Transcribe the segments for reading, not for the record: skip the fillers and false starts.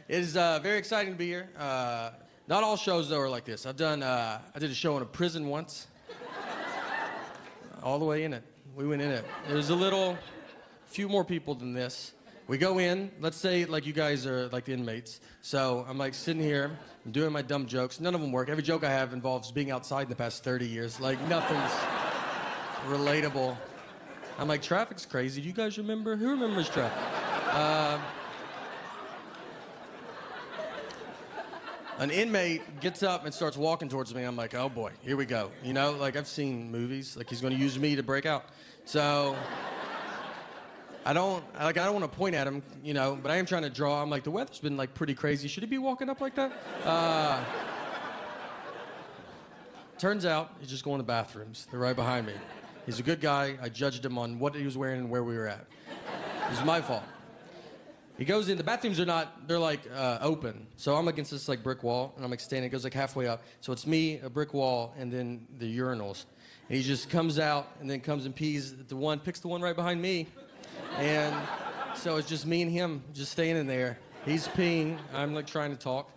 It is very exciting to be here. Not all shows, though, are like this. I did a show in a prison once. All the way in it. We went in it. There's few more people than this. We go in, let's say like you guys are like the inmates. So I'm like sitting here, I'm doing my dumb jokes. None of them work. Every joke I have involves being outside in the past 30 years. Like nothing's relatable. I'm like, traffic's crazy. Do you guys remember? Who remembers traffic? An inmate gets up and starts walking towards me. I'm like, oh boy, here we go. You know, like I've seen movies, like he's gonna use me to break out. So I don't want to point at him, you know, but I am trying to draw. I'm like, the weather's been like pretty crazy. Should he be walking up like that? Turns out he's just going to the bathrooms. They're right behind me. He's a good guy. I judged him on what he was wearing and where we were at. It was my fault. He goes in, the bathrooms they're like open. So I'm against this like brick wall and I'm like standing, it goes like halfway up. So it's me, a brick wall, and then the urinals. And he just comes out and then comes and pees at picks the one right behind me. And so it's just me and him just standing there. He's peeing, I'm like trying to talk.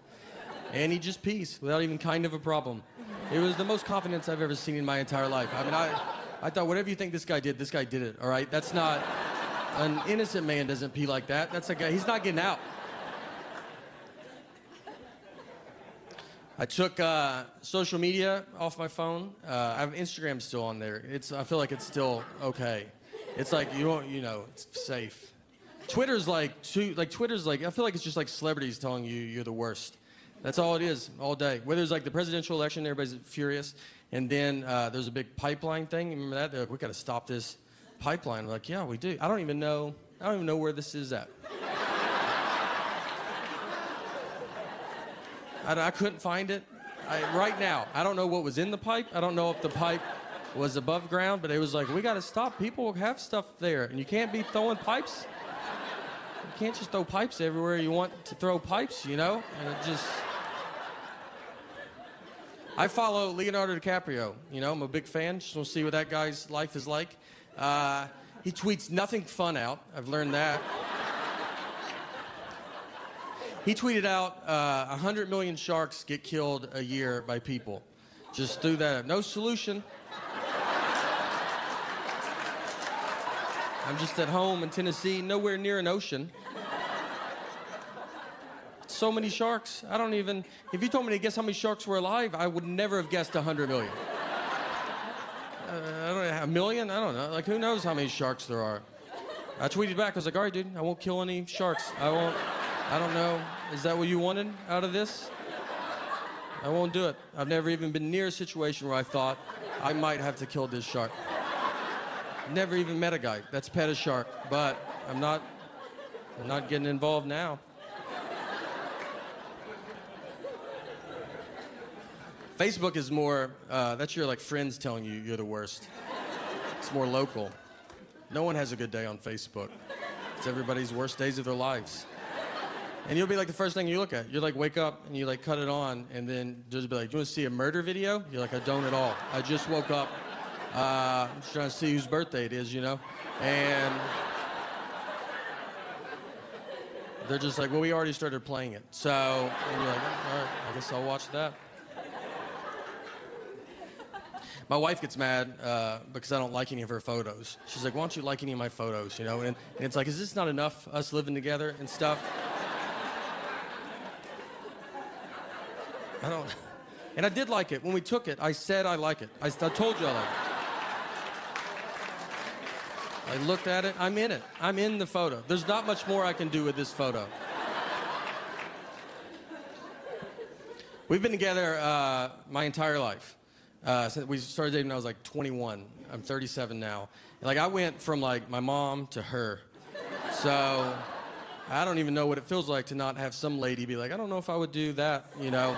And he just pees without even kind of a problem. It was the most confidence I've ever seen in my entire life. I mean, I thought whatever you think this guy did it, all right? That's not... An innocent man doesn't pee like that. That's a guy, he's not getting out. I took social media off my phone. I have Instagram still on there. I feel like it's still okay. It's like, it's safe. Twitter's like, I feel like it's just like celebrities telling you you're the worst. That's all it is, all day. Whether it's like the presidential election, everybody's furious. And then there's a big pipeline thing. Remember that? They're like, we got to stop this pipeline. We're like, yeah, we do. I don't even know where this is at. I couldn't find it. Right now, I don't know what was in the pipe. I don't know if the pipe was above ground, but it was like, we got to stop. People have stuff there, and you can't be throwing pipes. You can't just throw pipes everywhere you want to throw pipes, you know? And it just... I follow Leonardo DiCaprio. You know, I'm a big fan. Just want to see what that guy's life is like. He tweets nothing fun out. I've learned that. He tweeted out 100 million sharks get killed a year by people. Just threw that up. No solution. I'm just at home in Tennessee, nowhere near an ocean. So many sharks. If you told me to guess how many sharks were alive, I would never have guessed 100 million. I don't know, 1 million? I don't know. Like, who knows how many sharks there are? I tweeted back. I was like, all right, dude, I won't kill any sharks. I don't know. Is that what you wanted out of this? I won't do it. I've never even been near a situation where I thought I might have to kill this shark. Never even met a guy that's pet a shark, but I'm not getting involved now. Facebook is more, that's your like friends telling you you're the worst. It's more local. No one has a good day on Facebook. It's everybody's worst days of their lives. And you'll be like the first thing you look at. You like wake up and you like cut it on and then just be like, do you want to see a murder video? You're like, I don't at all. I just woke up. I'm just trying to see whose birthday it is, you know? And they're just like, well, we already started playing it. So, and you're like, all right, I guess I'll watch that. My wife gets mad because I don't like any of her photos. She's like, why don't you like any of my photos, you know? And it's like, is this not enough, us living together and stuff? And I did like it. When we took it, I said I like it. I told you I like it. I looked at it. I'm in it. I'm in the photo. There's not much more I can do with this photo. We've been together my entire life. Since we started dating when I was like 21. I'm 37 now. Like I went from like my mom to her. So I don't even know what it feels like to not have some lady be like, I don't know if I would do that, you know.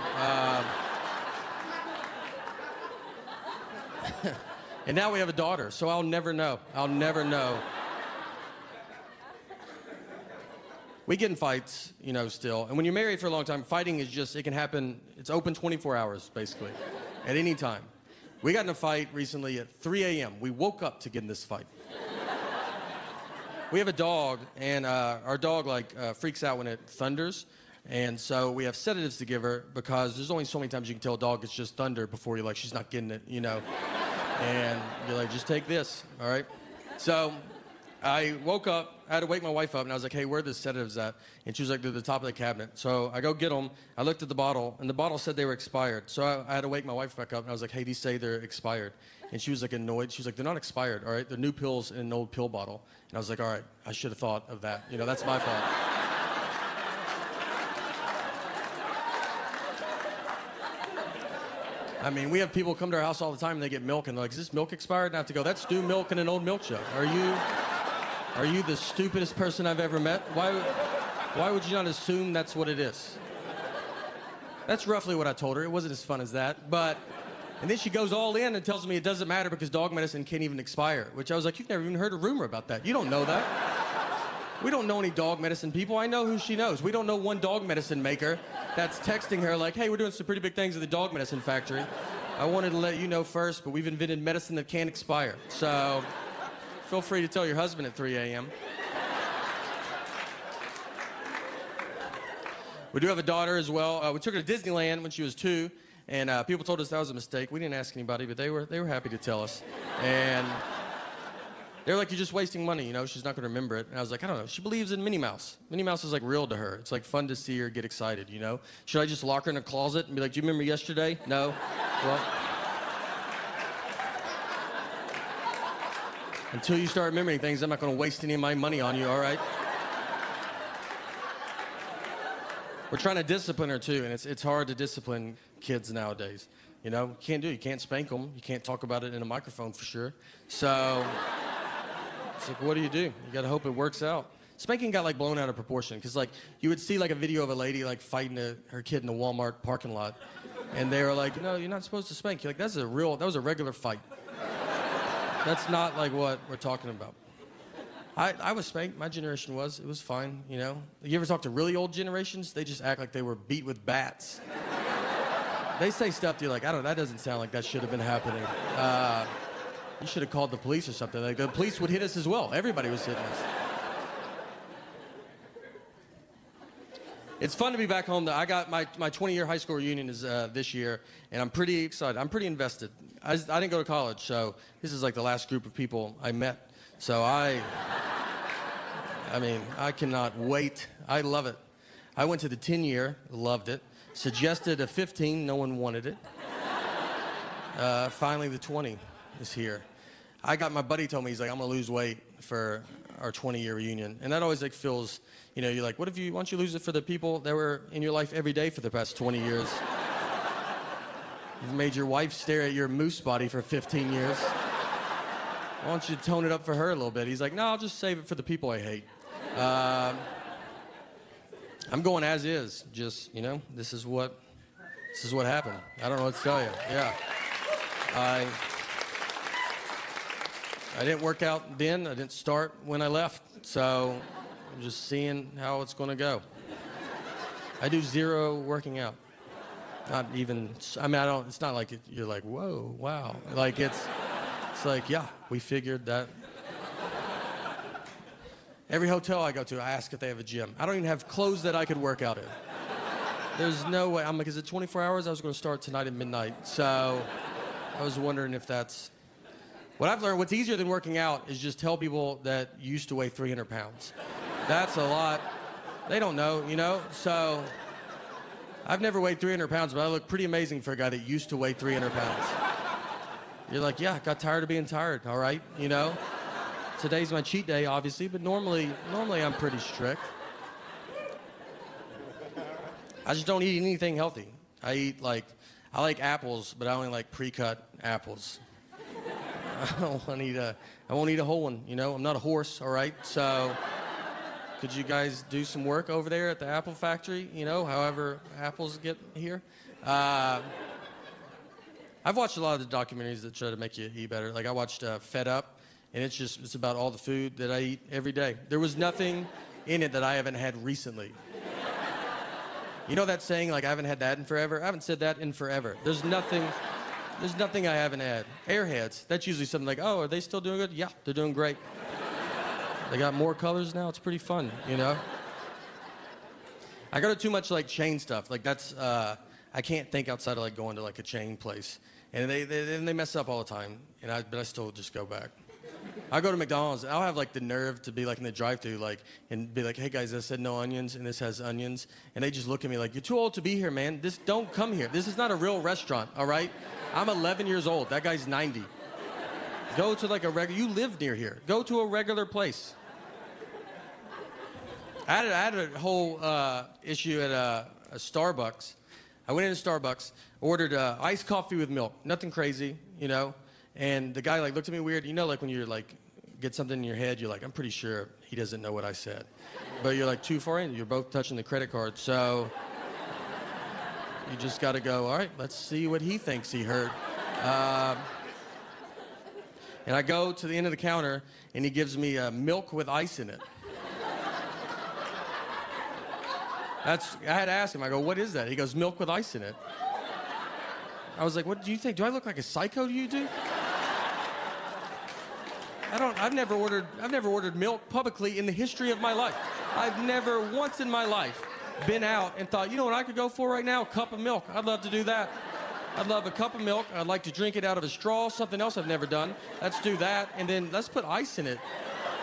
And now we have a daughter, so I'll never know. I'll never know. We get in fights, you know, still. And when you're married for a long time, fighting is just, it can happen, it's open 24 hours, basically, at any time. We got in a fight recently at 3 a.m. We woke up to get in this fight. We have a dog, and our dog, like, freaks out when it thunders. And so we have sedatives to give her because there's only so many times you can tell a dog it's just thunder before you're like, she's not getting it, you know. And you're like, just take this, all right? So I woke up, I had to wake my wife up, and I was like, hey, where are the sedatives at? And she was like, they're at the top of the cabinet. So I go get them. I looked at the bottle, and the bottle said they were expired. So I had to wake my wife back up, and I was like, hey, these say they're expired. And she was like annoyed. She was like, they're not expired, all right? They're new pills in an old pill bottle. And I was like, all right, I should have thought of that. You know, that's my fault. I mean, we have people come to our house all the time and they get milk and they're like, is this milk expired? And I have to go, that's new milk in an old milk jug. Are you the stupidest person I've ever met? Why would you not assume that's what it is? That's roughly what I told her. It wasn't as fun as that, and then she goes all in and tells me it doesn't matter because dog medicine can't even expire, which I was like, you've never even heard a rumor about that. You don't know that. We don't know any dog medicine people. I know who she knows. We don't know one dog medicine maker that's texting her like, hey, we're doing some pretty big things at the dog medicine factory. I wanted to let you know first, but we've invented medicine that can't expire. So feel free to tell your husband at 3 a.m. We do have a daughter as well. We took her to Disneyland when she was 2, and people told us that was a mistake. We didn't ask anybody, but they were happy to tell us. And they were like, you're just wasting money, you know, she's not going to remember it. And I was like, I don't know. She believes in Minnie Mouse. Minnie Mouse is like real to her. It's like fun to see her get excited, you know? Should I just lock her in a closet and be like, do you remember yesterday? No? Well, until you start remembering things, I'm not going to waste any of my money on you, all right? We're trying to discipline her, too, and it's hard to discipline kids nowadays. You know, you can't do it. You can't spank them. You can't talk about it in a microphone for sure. So it's like, what do? You got to hope it works out. Spanking got, like, blown out of proportion because, like, you would see, like, a video of a lady, like, fighting her kid in a Walmart parking lot, and they were like, no, you're not supposed to spank. You're like, that was a regular fight. That's not, like, what we're talking about. I was spanked. My generation was. It was fine, you know. You ever talk to really old generations? They just act like they were beat with bats. They say stuff to you like, I don't know, that doesn't sound like that should have been happening. You should have called the police or something. Like, the police would hit us as well. Everybody was hitting us. It's fun to be back home. I got my 20-year high school reunion is this year, and I'm pretty excited. I'm pretty invested. I didn't go to college, so this is like the last group of people I met. So I mean, I cannot wait. I love it. I went to the 10-year, loved it. Suggested a 15, no one wanted it. Finally, the 20 is here. My buddy told me, he's like, I'm gonna lose weight for our 20-year reunion. And that always like feels, you know, you're like, why don't you lose it for the people that were in your life every day for the past 20 years? You've made your wife stare at your moose body for 15 years. Why don't you tone it up for her a little bit? He's like, no, I'll just save it for the people I hate. I'm going as is. Just, you know, this is what happened. I don't know what to tell you. Yeah. I didn't work out then. I didn't start when I left. So I'm just seeing how it's going to go. I do zero working out. Not even, I mean, it's not like you're like, whoa, wow. Like it's like, yeah, we figured that. Every hotel I go to, I ask if they have a gym. I don't even have clothes that I could work out in. There's no way. I'm like, is it 24 hours? I was going to start tonight at midnight. So I was wondering if that's... What I've learned, what's easier than working out is just tell people that you used to weigh 300 pounds. That's a lot. They don't know, you know? So I've never weighed 300 pounds, but I look pretty amazing for a guy that used to weigh 300 pounds. You're like, yeah, got tired of being tired, all right, you know? Today's my cheat day, obviously, but normally I'm pretty strict. I just don't eat anything healthy. I like apples, but I only like pre-cut apples. I won't eat a whole one, you know? I'm not a horse, all right? So could you guys do some work over there at the apple factory, you know, however apples get here? I've watched a lot of the documentaries that try to make you eat better. Like I watched Fed Up. And it's about all the food that I eat every day. There was nothing in it that I haven't had recently. You know that saying, like, I haven't had that in forever? I haven't said that in forever. There's nothing I haven't had. Airheads, that's usually something like, oh, are they still doing good? Yeah, they're doing great. They got more colors now. It's pretty fun, you know? I go to too much like chain stuff. Like that's I can't think outside of like going to like a chain place, and they mess up all the time. But I still just go back. I go to McDonald's. I'll have like the nerve to be like in the drive-thru, like and be like, "Hey guys, I said no onions, and this has onions," and they just look at me like, "You're too old to be here, man. Don't come here. This is not a real restaurant, all right? I'm 11 years old. That guy's 90. Go to like a regular. You live near here. Go to a regular place." I had a whole issue at a Starbucks. I went into Starbucks, ordered iced coffee with milk. Nothing crazy, you know. And the guy like looked at me weird. You know, like when you're like get something in your head, you're like, I'm pretty sure he doesn't know what I said. But you're like too far in. You're both touching the credit card, so you just got to go. All right, let's see what he thinks he heard. And I go to the end of the counter, and he gives me milk with ice in it. I had to ask him. I go, what is that? He goes, milk with ice in it. I was like, what do you think? Do I look like a psycho to you, dude? I've never ordered milk publicly in the history of my life. I've never once in my life been out and thought, you know what I could go for right now? A cup of milk. I'd love to do that. I'd love a cup of milk. I'd like to drink it out of a straw, something else I've never done. Let's do that, and then let's put ice in it.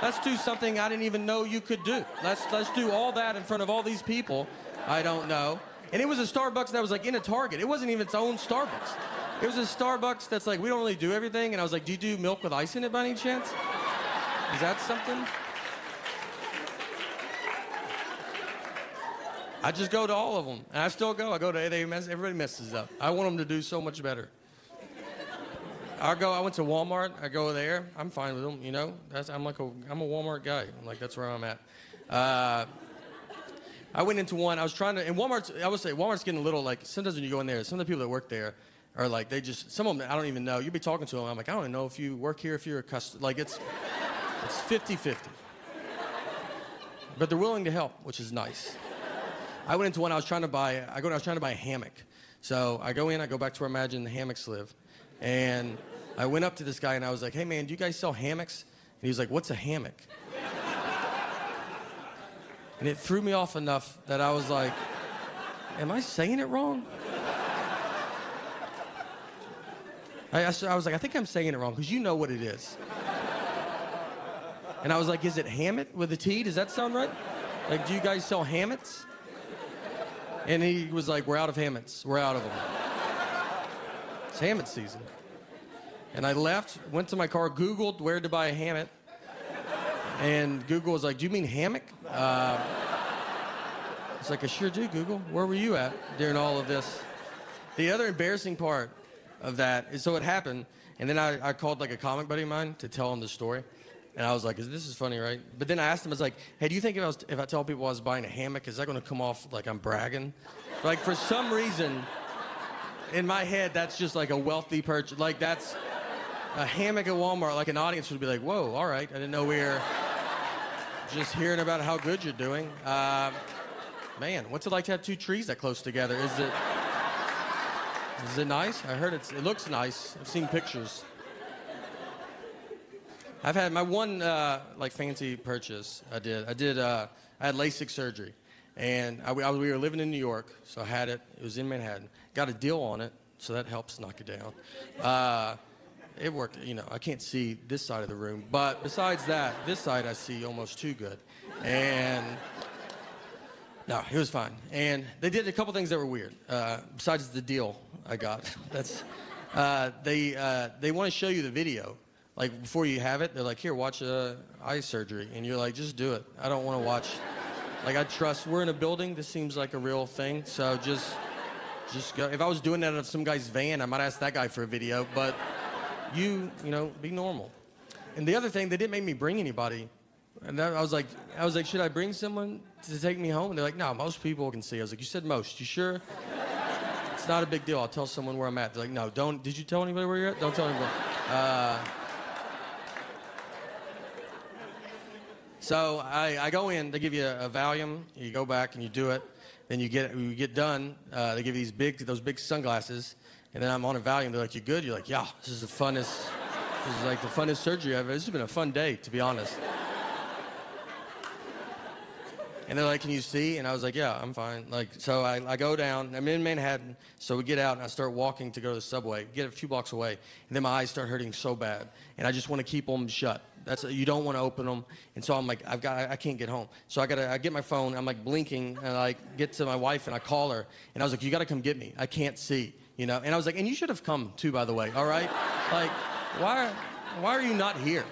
Let's do something I didn't even know you could do. Let's do all that in front of all these people I don't know. And it was a Starbucks that was like in a Target. It wasn't even its own Starbucks. It was a Starbucks that's like, we don't really do everything. And I was like, do you do milk with ice in it by any chance? Is that something? I just go to all of them. And I still go. I go to everybody messes up. I want them to do so much better. I went to Walmart. I go there. I'm fine with them, you know. I'm a Walmart guy. I'm like, that's where I'm at. I went into one. I was trying to, and I would say Walmart's getting a little like, sometimes when you go in there, some of the people that work there are like, some of them, I don't even know. You'll be talking to them. I'm like, I don't even know if you work here, if you're a customer. Like, it's 50-50. But they're willing to help, which is nice. I went into one. I was trying to buy a hammock. So I go in. I go back to where I imagine the hammocks live, and I went up to this guy and I was like, hey man, do you guys sell hammocks? And he was like, what's a hammock? And it threw me off enough that I was like, am I saying it wrong? I was like, I think I'm saying it wrong, because you know what it is. And I was like, is it hammock with a T? Does that sound right? Like, do you guys sell hammocks? And he was like, we're out of hammocks. We're out of them. It's hammock season. And I left, went to my car, Googled where to buy a hammock. And Google was like, do you mean hammock? It's like, I sure do, Google. Where were you at during all of this? The other embarrassing part of that is, so it happened, and then I called like a comic buddy of mine to tell him the story. And I was like, this is funny, right? But then I asked him, I was like, hey, do you think if I tell people I was buying a hammock, is that going to come off like I'm bragging? Like, for some reason, in my head, that's just like a wealthy purchase. Like, that's a hammock at Walmart. Like, an audience would be like, whoa, all right. I didn't know we were just hearing about how good you're doing. Man, what's it like to have two trees that close together? Is it nice? I heard it looks nice. I've seen pictures. I've had my one like fancy purchase. I had Lasik surgery, and we were living in New York, so I had it. It was in Manhattan. Got a deal on it, so that helps knock it down. It worked. You know, I can't see this side of the room, but besides that, this side I see almost too good. And no, it was fine. And they did a couple things that were weird. Besides the deal I got, they want to show you the video. Like, before you have it, they're like, here, watch eye surgery. And you're like, just do it. I don't want to watch. Like, I trust. We're in a building. This seems like a real thing. So just go. If I was doing that out of some guy's van, I might ask that guy for a video. But you know, be normal. And the other thing, they didn't make me bring anybody. And I was like, should I bring someone to take me home? And they're like, no, most people can see. I was like, you said most. You sure? It's not a big deal. I'll tell someone where I'm at. They're like, no, don't. Did you tell anybody where you're at? Don't tell anybody. So I go in, they give you a Valium, you go back and you do it, then you get done, they give you those big sunglasses, and then I'm on a Valium, they're like, you good? You're like, yeah, this is like the funnest surgery ever. This has been a fun day, to be honest. And they're like, can you see? And I was like, yeah, I'm fine. Like, so I go down. I'm in Manhattan. So we get out, and I start walking to go to the subway, get a few blocks away. And then my eyes start hurting so bad. And I just want to keep them shut. You don't want to open them. And so I'm like, I can't get home. So I get my phone. I'm like blinking, and I get to my wife, and I call her. And I was like, you got to come get me. I can't see, And I was like, and you should have come too, by the way, all right? Like, why are you not here?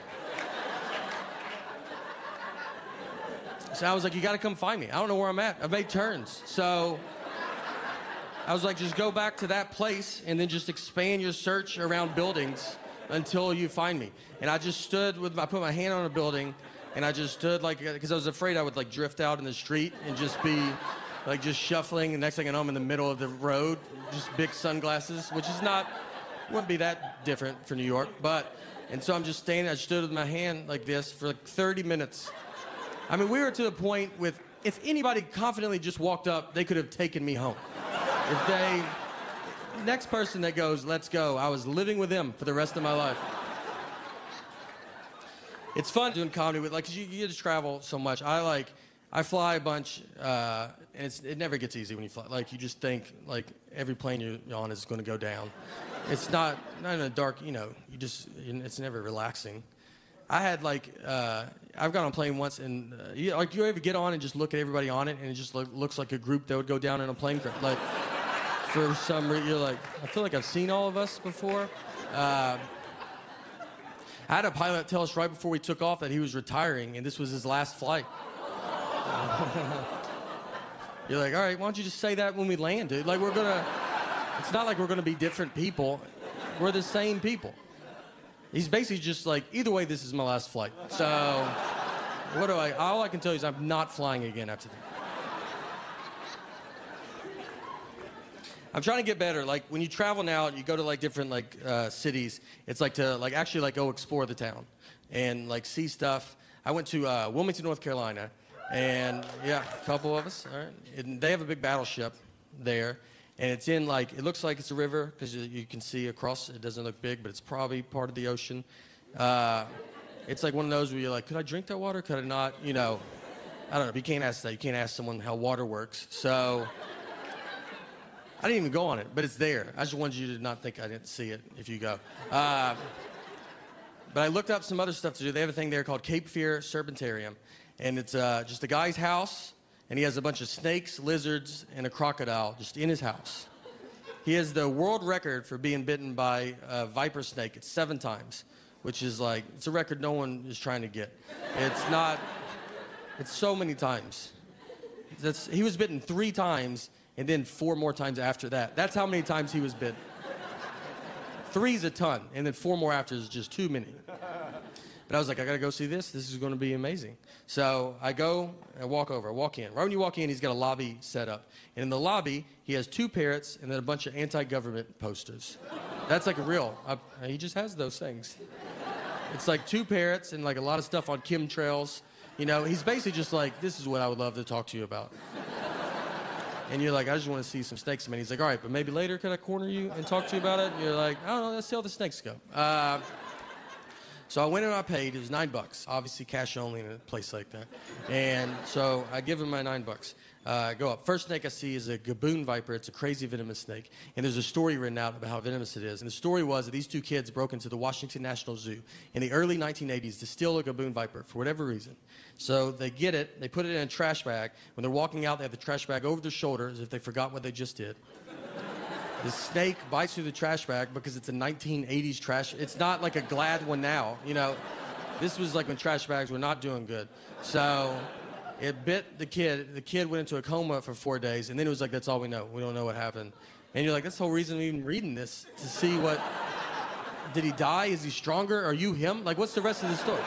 So I was like, you got to come find me. I don't know where I'm at. I've made turns. So I was like, just go back to that place and then just expand your search around buildings until you find me. And I just stood I put my hand on a building, and I just stood because I was afraid I would like drift out in the street and just be like just shuffling. And next thing I know, I'm in the middle of the road, just big sunglasses, which wouldn't be that different for New York. And so I'm just standing, I stood with my hand like this for like 30 minutes. I mean, we were to the point if anybody confidently just walked up, they could have taken me home. Next person that goes, let's go, I was living with them for the rest of my life. It's fun doing comedy cause you get to travel so much. I fly a bunch, and it never gets easy when you fly. Like, you just think, like, every plane you're on is going to go down. It's not in a dark, it's never relaxing. I had, I've gone on a plane once, and, you ever get on and just look at everybody on it, and it just looks like a group that would go down in a plane crash. Like, for some reason, you're like, I feel like I've seen all of us before. I had a pilot tell us right before we took off that he was retiring, and this was his last flight. You're like, all right, why don't you just say that when we land, dude? Like, it's not like we're gonna be different people. We're the same people. He's basically just like, either way, this is my last flight. So, all I can tell you is I'm not flying again after that. I'm trying to get better. Like, when you travel now, you go to different cities. It's to actually go explore the town and see stuff. I went to Wilmington, North Carolina, and yeah, a couple of us. All right, and they have a big battleship there, and it's in it looks like it's a river because you can see across. It doesn't look big, but it's probably part of the ocean. It's one of those where you're like, could I drink that water? Could I not? I don't know. But you can't ask that. You can't ask someone how water works. So I didn't even go on it, but it's there. I just wanted you to not think I didn't see it if you go. But I looked up some other stuff to do. They have a thing there called Cape Fear Serpentarium, and it's just a guy's house, and he has a bunch of snakes, lizards, and a crocodile just in his house. He has the world record for being bitten by a viper snake. It's 7 times, which is it's a record no one is trying to get. It's so many times. He was bitten 3 times, and then 4 more times after that. That's how many times he was bitten. 3's a ton, and then 4 more after is just too many. But I was like, I gotta go see this. This is gonna be amazing. So I go, I walk over, I walk in. Right when you walk in, he's got a lobby set up. And in the lobby, he has 2 parrots and then a bunch of anti-government posters. That's he just has those things. It's 2 parrots and a lot of stuff on chemtrails. He's basically just this is what I would love to talk to you about. And you're like, I just want to see some snakes. And he's like, all right, but maybe later could I corner you and talk to you about it? And you're like, I don't know, let's see how the snakes go. So I went and I paid. It was $9. Obviously cash only in a place like that. And so I give him my $9. I go up. First snake I see is a gaboon viper. It's a crazy venomous snake. And there's a story written out about how venomous it is. And the story was that these 2 kids broke into the Washington National Zoo in the early 1980s to steal a gaboon viper for whatever reason. So they get it. They put it in a trash bag. When they're walking out, they have the trash bag over their shoulder as if they forgot what they just did. The snake bites through the trash bag because it's a 1980s trash. It's not like a Glad one now. This was when trash bags were not doing good. So it bit the kid. The kid went into a coma for 4 days, and then it was that's all we know. We don't know what happened. And you're like, that's the whole reason I'm even reading this, to see what... Did he die? Is he stronger? Are you him? What's the rest of the story?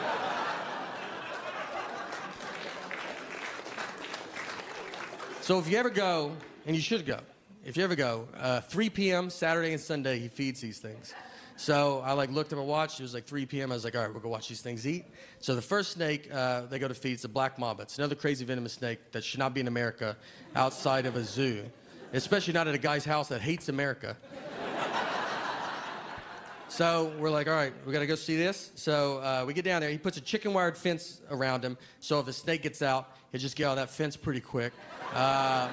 So if you ever go, and you should go, if you ever go, 3 p.m. Saturday and Sunday, he feeds these things. So I looked at my watch. It was 3 p.m. I was like, all right, we'll go watch these things eat. So the first snake they go to feed is the black mamba. It's another crazy venomous snake that should not be in America outside of a zoo, especially not at a guy's house that hates America. So we're like, all right, we got to go see this. So we get down there. He puts a chicken wired fence around him. So if a snake gets out, he'll just get out of that fence pretty quick. The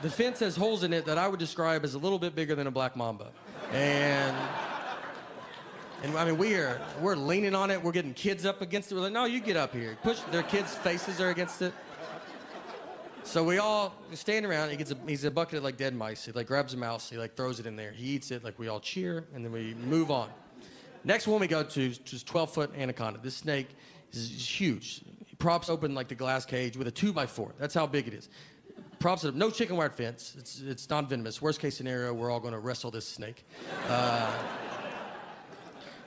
fence has holes in it that I would describe as a little bit bigger than a black mamba. And I mean, we're leaning on it. We're getting kids up against it. We're like, no, you get up here. Push. Their kids' faces are against it. So we all stand around. He's a bucket of like dead mice. He like grabs a mouse. He like throws it in there. He eats it. Like we all cheer, and then we move on. Next one we go to is 12-foot anaconda. This snake is huge. He props open like the glass cage with a 2x4. That's how big it is. Props it up. No chicken wire fence. It's non-venomous. Worst case scenario, we're all going to wrestle this snake.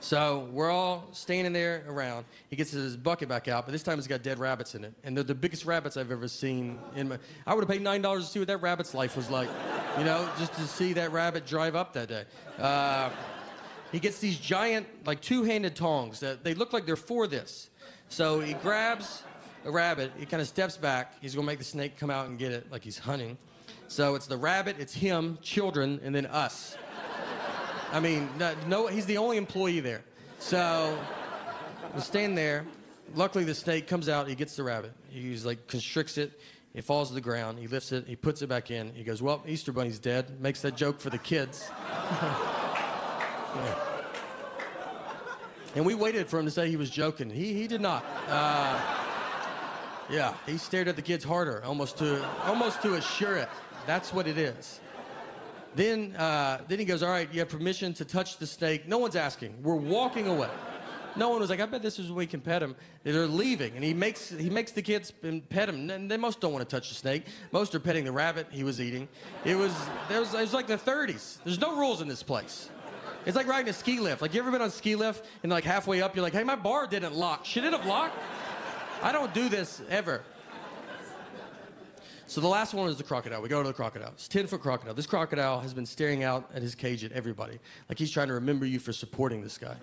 So we're all standing there around. He gets his bucket back out, but this time it's got dead rabbits in it. And they're the biggest rabbits I've ever seen in my... I would have paid $9 to see what that rabbit's life was like. You know, just to see that rabbit drive up that day. He gets these giant, like, two-handed tongs that they look like they're for this. So he grabs a rabbit. He kind of steps back. He's going to make the snake come out and get it like he's hunting. So it's the rabbit, it's him, children, and then us. I mean, no, he's the only employee there. So we stand there. Luckily, the snake comes out. He gets the rabbit. He's like constricts it. It falls to the ground. He lifts it. He puts it back in. He goes, well, Easter Bunny's dead. Makes that joke for the kids. Yeah. And we waited for him to say he was joking. He did not. Yeah, he stared at the kids harder, almost to assure it. That's what it is. Then he goes, all right, you have permission to touch the snake. No one's asking. We're walking away. No one was like, I bet this is when we can pet him. They're leaving, and he makes the kids pet him. And they most don't want to touch the snake. Most are petting the rabbit he was eating. It was like the 30s. There's no rules in this place. It's like riding a ski lift. Like, you ever been on a ski lift, and like halfway up, you're like, hey, my bar didn't lock. Should it have locked? I don't do this ever. So the last one is the crocodile. We go to the crocodile. It's a 10-foot crocodile. This crocodile has been staring out at his cage at everybody. Like he's trying to remember you for supporting this guy.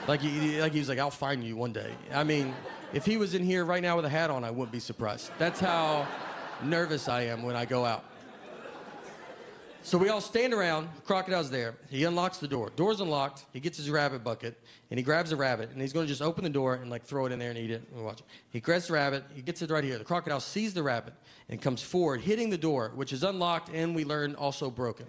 Like he's like, I'll find you one day. I mean, if he was in here right now with a hat on, I wouldn't be surprised. That's how nervous I am when I go out. So we all stand around. Crocodile's there. He unlocks the door. Door's unlocked. He gets his rabbit bucket, and he grabs a rabbit, and he's going to just open the door and like throw it in there and eat it and watch it. He grabs the rabbit. He gets it right here. The crocodile sees the rabbit and comes forward, hitting the door, which is unlocked and we learn also broken.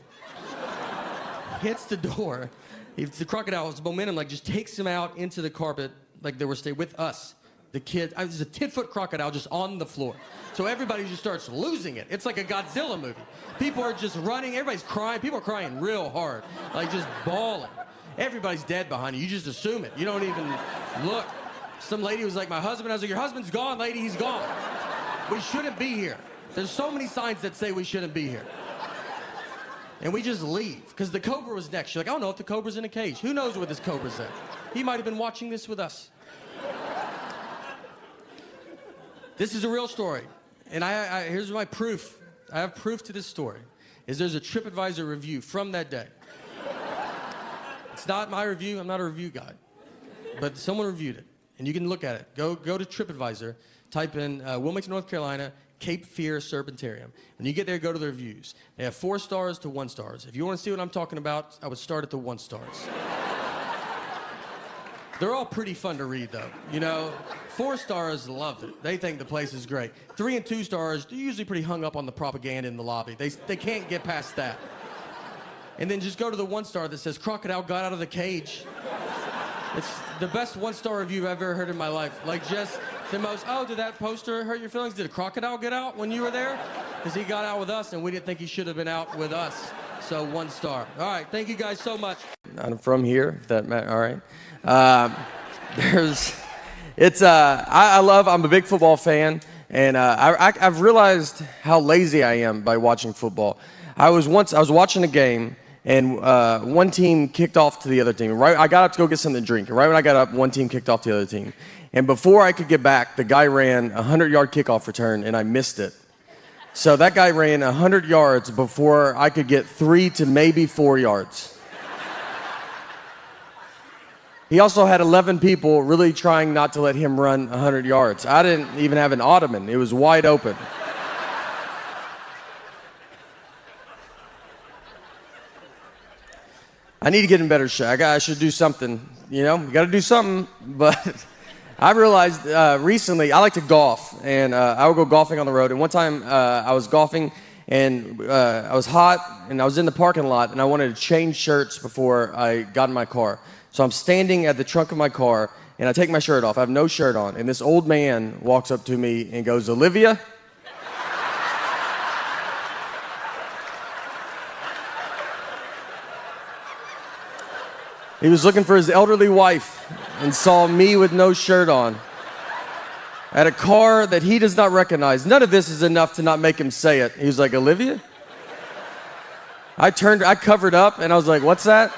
Hits the door. The crocodile's momentum like just takes him out into the carpet like they were staying with us. The kids, there's a 10-foot crocodile just on the floor. So everybody just starts losing it. It's like a Godzilla movie. People are just running. Everybody's crying. People are crying real hard, like just bawling. Everybody's dead behind you. You just assume it. You don't even look. Some lady was like, my husband. I was like, your husband's gone, lady. He's gone. We shouldn't be here. There's so many signs that say we shouldn't be here. And we just leave, because the cobra was next. She's like, I don't know if the cobra's in a cage. Who knows where this cobra's at? He might have been watching this with us. This is a real story, and here's my proof. I have proof to this story, is there's a TripAdvisor review from that day. It's not my review. I'm not a review guy, but someone reviewed it, and you can look at it. Go to TripAdvisor, type in Wilmington, North Carolina, Cape Fear Serpentarium. When you get there, go to the reviews. They have 4 stars to 1 stars. If you want to see what I'm talking about, I would start at the 1 stars. They're all pretty fun to read, though. You know, 4 stars loved it. They think the place is great. 3 and 2 stars, they're usually pretty hung up on the propaganda in the lobby. They can't get past that. And then just go to the 1 star that says, crocodile got out of the cage. It's the best 1-star review I've ever heard in my life. Like, just the most, oh, did that poster hurt your feelings? Did a crocodile get out when you were there? Because he got out with us, and we didn't think he should have been out with us. So 1 star. All right, thank you guys so much. I'm from here, if that matters. All right. I'm a big football fan, and I've realized how lazy I am by watching football. I was watching a game, and one team kicked off to the other team. Right, I got up to go get something to drink. And right when I got up, one team kicked off to the other team. And before I could get back, the guy ran a 100-yard kickoff return, and I missed it. So that guy ran 100 yards before I could get 3 to maybe 4 yards. He also had 11 people really trying not to let him run 100 yards. I didn't even have an ottoman. It was wide open. I need to get in better shape. I should do something. You got to do something. But I realized recently I like to golf, and I would go golfing on the road. And one time I was golfing, and I was hot, and I was in the parking lot, and I wanted to change shirts before I got in my car. So I'm standing at the trunk of my car, and I take my shirt off. I have no shirt on, and this old man walks up to me and goes, "Olivia?" He was looking for his elderly wife and saw me with no shirt on at a car that he does not recognize. None of this is enough to not make him say it. He was like, "Olivia?" I covered up, and I was like, "What's that?"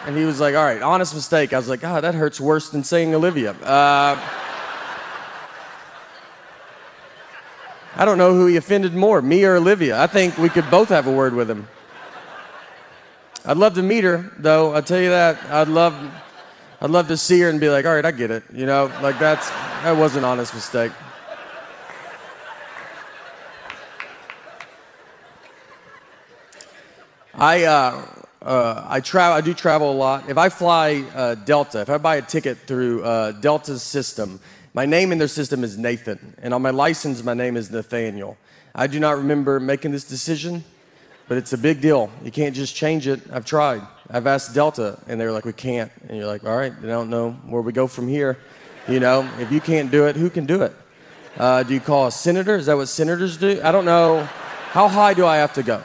And he was like, "All right, honest mistake." I was like, "God, that hurts worse than saying Olivia." I don't know who he offended more, me or Olivia. I think we could both have a word with him. I'd love to meet her, though. I'll tell you that. I'd love to see her and be like, "All right, I get it." Like that was an honest mistake. I do travel a lot. If I fly Delta, if I buy a ticket through Delta's system, my name in their system is Nathan, and on my license, my name is Nathaniel. I do not remember making this decision, but it's a big deal. You can't just change it. I've tried. I've asked Delta, and they're like, "We can't." And you're like, "All right, I don't know where we go from here." If you can't do it, who can do it? Do you call a senator? Is that what senators do? I don't know. How high do I have to go?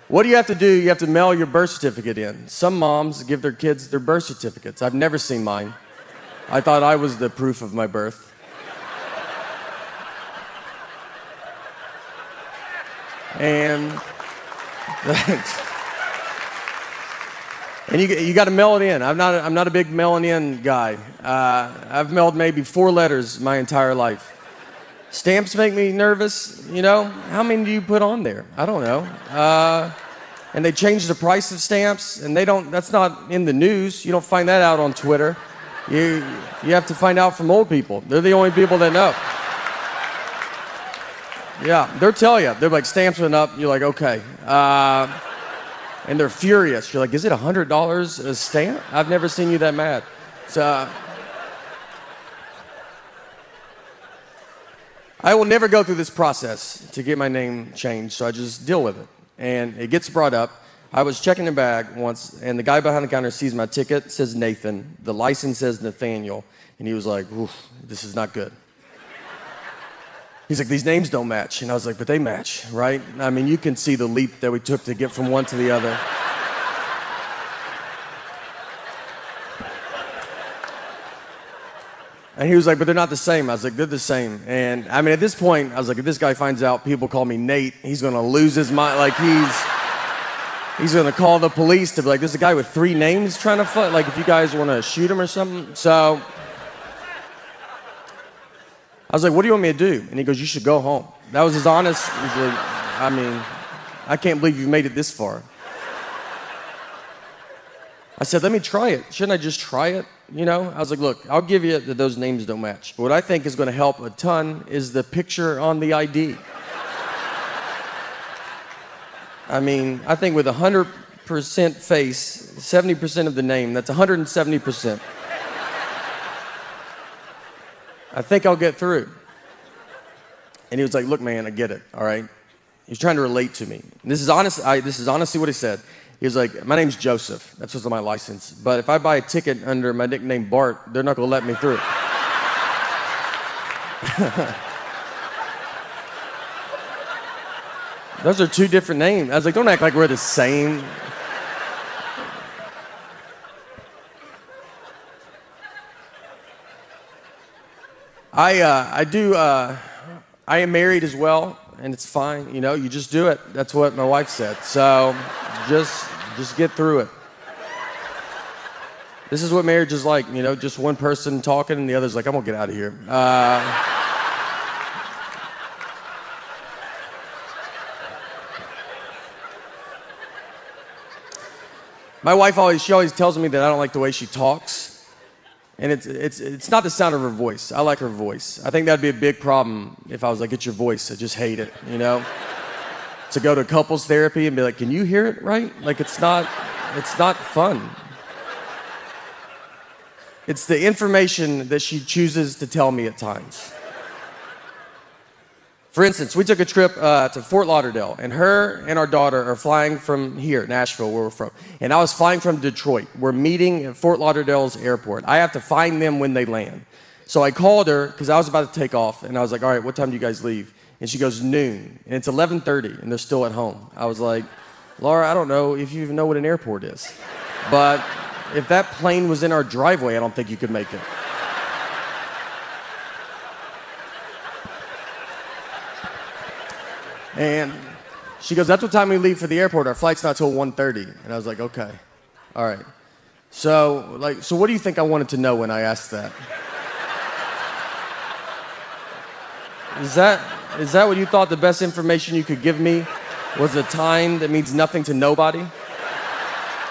What do you have to do? You have to mail your birth certificate in. Some moms give their kids their birth certificates. I've never seen mine. I thought I was the proof of my birth. And you got to mail it in. I'm not a big mailing in guy. I've mailed maybe 4 letters my entire life. Stamps make me nervous. How many do you put on there? I don't know. And they change the price of stamps, and that's not in the news. You don't find that out on Twitter. You have to find out from old people. They're the only people that know. Yeah, they'll tell you. They're like, "Stamps went up." You're like, "Okay." And they're furious. You're like, "Is it $100 a stamp? I've never seen you that mad." So I will never go through this process to get my name changed, so I just deal with it. And it gets brought up. I was checking the bag once, and the guy behind the counter sees my ticket, says Nathan. The license says Nathaniel. And he was like, "Oof, this is not good." He's like, "These names don't match." And I was like, "But they match, right?" I mean, you can see the leap that we took to get from one to the other. And he was like, "But they're not the same." I was like, "They're the same." And I mean, at this point, I was like, if this guy finds out people call me Nate, he's going to lose his mind. Like, he's going to call the police to be like, "There's a guy with 3 names trying to fight. Like, if you guys want to shoot him or something." So I was like, "What do you want me to do?" And he goes, "You should go home." That was his honest. He's like, I mean, I can't believe you've made it this far. I said, "Let me try it. Shouldn't I just try it?" I was like, "Look, I'll give you that those names don't match. But what I think is going to help a ton is the picture on the ID." I mean, I think with 100% face, 70% of the name, that's 170%. I think I'll get through. And he was like, "Look, man, I get it, all right?" He's trying to relate to me. This is honestly what he said. He was like, "My name's Joseph. That's what's on my license. But if I buy a ticket under my nickname Bart, they're not going to let me through." Those are 2 different names. I was like, don't act like we're the same. I am married as well, and it's fine. You just do it. That's what my wife said. So just get through it. This is what marriage is like, just one person talking and the other's like, "I'm gonna get out of here." My wife always tells me that I don't like the way she talks. And it's not the sound of her voice. I like her voice. I think that'd be a big problem if I was like, "It's your voice. I just hate it," to go to couples therapy and be like, can you hear it right? Like, it's not fun. It's the information that she chooses to tell me at times. For instance, we took a trip to Fort Lauderdale, and her and our daughter are flying from here, Nashville, where we're from. And I was flying from Detroit. We're meeting at Fort Lauderdale's airport. I have to find them when they land. So I called her, because I was about to take off, and I was like, all right, what time do you guys leave? And she goes, noon. And it's 11:30, and they're still at home. I was like, Laura, I don't know if you even know what an airport is. But if that plane was in our driveway, I don't think you could make it. And she goes, that's what time we leave for the airport. Our flight's not till 1:30. And I was like, okay, all right. So what do you think I wanted to know when I asked that? Is that what you thought the best information you could give me was a time that means nothing to nobody?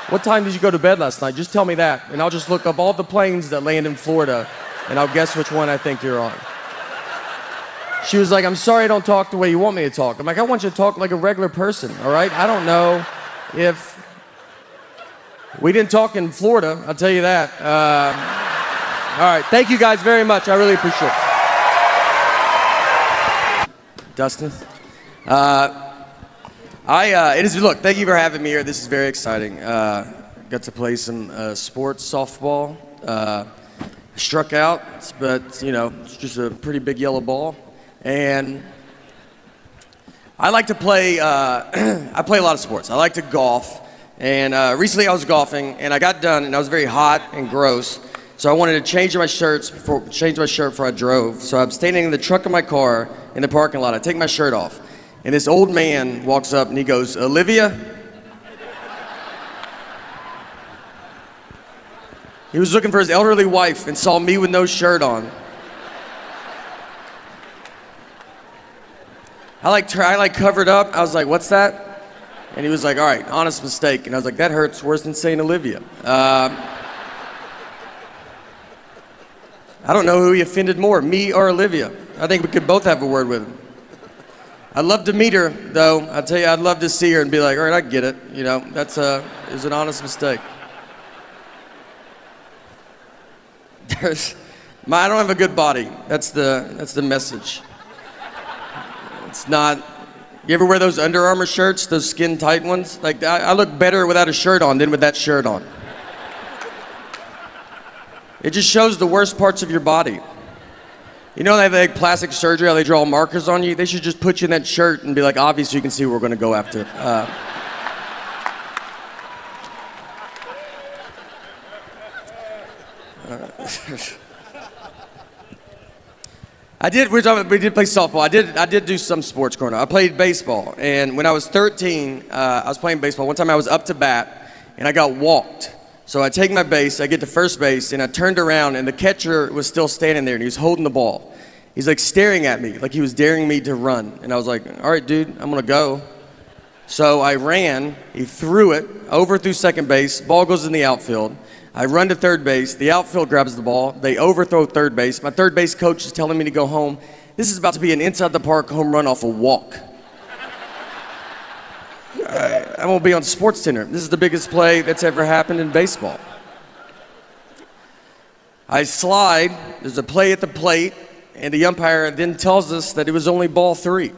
What time did you go to bed last night? Just tell me that, and I'll just look up all the planes that land in Florida, and I'll guess which one I think you're on. She was like, I'm sorry I don't talk the way you want me to talk. I'm like, I want you to talk like a regular person, all right? I don't know if... We didn't talk in Florida, I'll tell you that. All right, thank you guys very much. I really appreciate it. Dustin? Look, thank you for having me here. This is very exciting. Got to play some sports, softball. Struck out, but, it's just a pretty big yellow ball. And I like to play, I play a lot of sports. I like to golf. And recently I was golfing, and I got done, and I was very hot and gross. So I wanted to change my shirt before I drove. So I'm standing in the trunk of my car in the parking lot. I take my shirt off. And this old man walks up, and he goes, Olivia? He was looking for his elderly wife and saw me with no shirt on. I covered up. I was like, what's that? And he was like, all right, honest mistake. And I was like, that hurts worse than saying Olivia. I don't know who he offended more, me or Olivia. I think we could both have a word with him. I'd love to meet her, though. I'll tell you, I'd love to see her and be like, all right, I get it. It was an honest mistake. I don't have a good body. That's the message. It's not. You ever wear those Under Armour shirts, those skin tight ones? Like, I look better without a shirt on than with that shirt on. It just shows the worst parts of your body. They have like plastic surgery, how they draw markers on you? They should just put you in that shirt and be like, obviously you can see what we're going to go after. We did play softball. I did do some sports growing up. I played baseball, and when I was 13, I was playing baseball. One time I was up to bat, and I got walked. So I take my base, I get to first base, and I turned around, and the catcher was still standing there, and he was holding the ball. He's like staring at me, like he was daring me to run. And I was like, all right, dude, I'm gonna go. So I ran, he threw it, overthrew second base, ball goes in the outfield. I run to third base, the outfield grabs the ball, they overthrow third base. My third base coach is telling me to go home. This is about to be an inside the park home run off a walk. I won't be on SportsCenter. This is the biggest play that's ever happened in baseball. I slide, there's a play at the plate, and the umpire then tells us that it was only ball 3.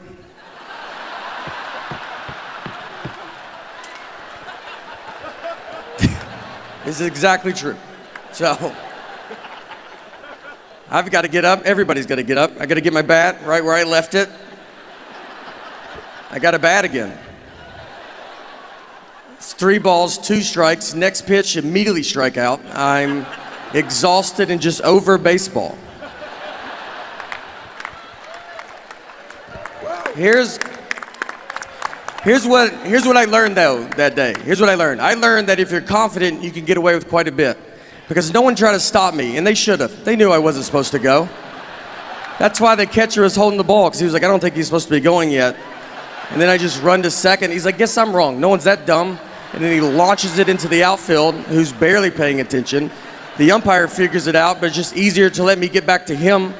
This is exactly true. So, I've got to get up. Everybody's got to get up. I got to get my bat right where I left it. I got a bat again. It's 3 balls, 2 strikes. Next pitch, immediately strike out. I'm exhausted and just over baseball. Here's what I learned, though, that day. Here's what I learned. I learned that if you're confident, you can get away with quite a bit. Because no one tried to stop me, and they should have. They knew I wasn't supposed to go. That's why the catcher was holding the ball, because he was like, I don't think he's supposed to be going yet. And then I just run to second. He's like, guess I'm wrong. No one's that dumb. And then he launches it into the outfield, who's barely paying attention. The umpire figures it out, but it's just easier to let me get back to him.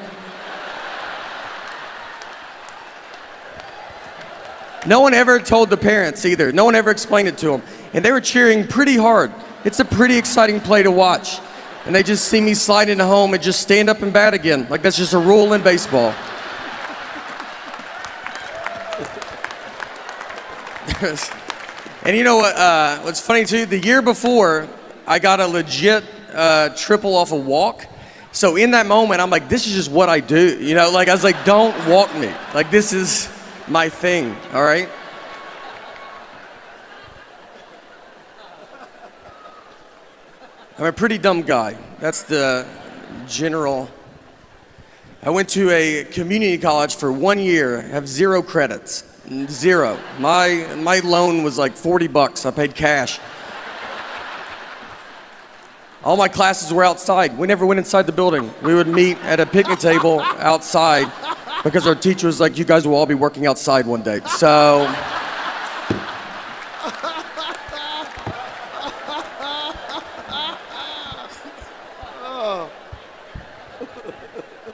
No one ever told the parents either. No one ever explained it to them. And they were cheering pretty hard. It's a pretty exciting play to watch. And they just see me slide into home and just stand up and bat again. Like that's just a rule in baseball. And you know what? What's funny too? The year before, I got a legit triple off a walk. So in that moment, I'm like, this is just what I do. You know, like I was like, don't walk me. Like this is my thing. All right. I'm a pretty dumb guy. That's the general. I went to a community college for 1 year, have 0 credits. 0. My loan was like $40. I paid cash. All my classes were outside. We never went inside the building. We would meet at a picnic table outside because our teacher was like, you guys will all be working outside one day. So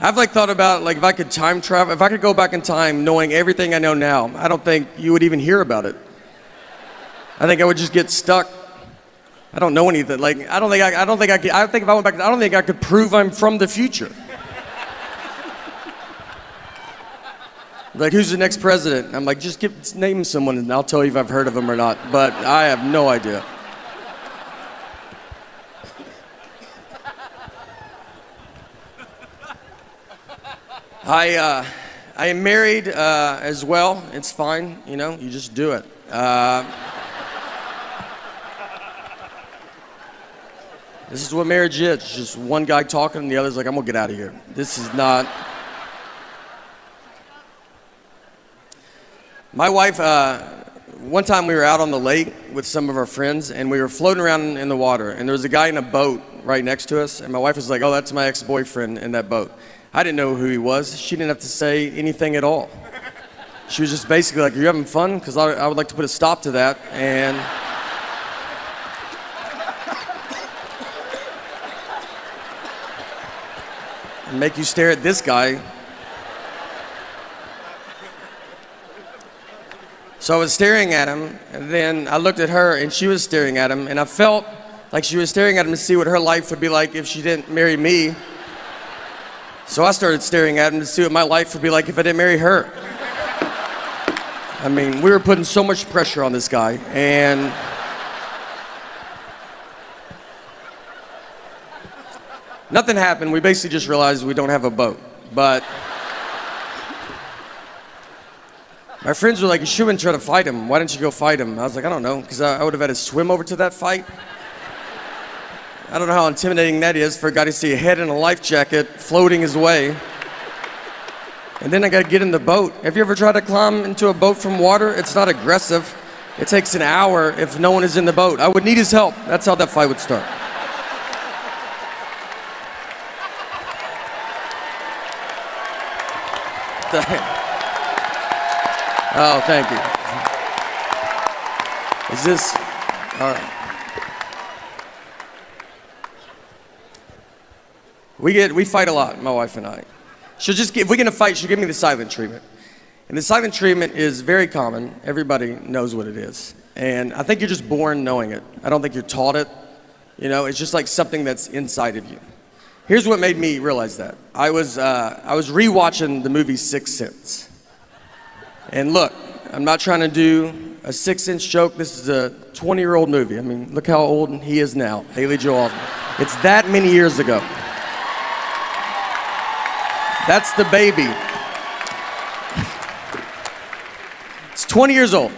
I've like thought about like if I could time travel, if I could go back in time knowing everything I know now, I don't think you would even hear about it. I think I would just get stuck. I don't know anything. Like I think if I went back, I don't think I could prove I'm from the future. Like who's the next president? I'm like, just name someone and I'll tell you if I've heard of them or not. But I have no idea. I am married as well. It's fine, you know, you just do it. This is what marriage is. It's just one guy talking and the other's like, I'm gonna get out of here. This is not. My wife, one time we were out on the lake with some of our friends and we were floating around in the water and there was a guy in a boat right next to us and my wife was like, oh, that's my ex-boyfriend in that boat. I didn't know who he was. She didn't have to say anything at all. She was just basically like, are you having fun? Because I would like to put a stop to that. And make you stare at this guy. So I was staring at him, and then I looked at her, and she was staring at him, and I felt like she was staring at him to see what her life would be like if she didn't marry me. So I started staring at him to see what my life would be like if I didn't marry her. I mean, we were putting so much pressure on this guy, and nothing happened. We basically just realized we don't have a boat. But my friends were like, you shouldn't try to fight him. Why didn't you go fight him? I was like, I don't know, because I would have had to swim over to that fight. I don't know how intimidating that is for a guy to see a head in a life jacket floating his way. And then I gotta get in the boat. Have you ever tried to climb into a boat from water? It's not aggressive. It takes an hour if no one is in the boat. I would need his help. That's how that fight would start. Oh, thank you. Is this, all right. We fight a lot, my wife and I. If we get in a fight, she'll give me the silent treatment. And the silent treatment is very common. Everybody knows what it is. And I think you're just born knowing it. I don't think you're taught it. You know, it's just like something that's inside of you. Here's what made me realize that. I was rewatching the movie Sixth Sense. And look, I'm not trying to do a Sixth Sense joke. This is a 20-year-old movie. I mean, look how old he is now, Haley Joel Osment. It's that many years ago. That's the baby. It's 20 years old.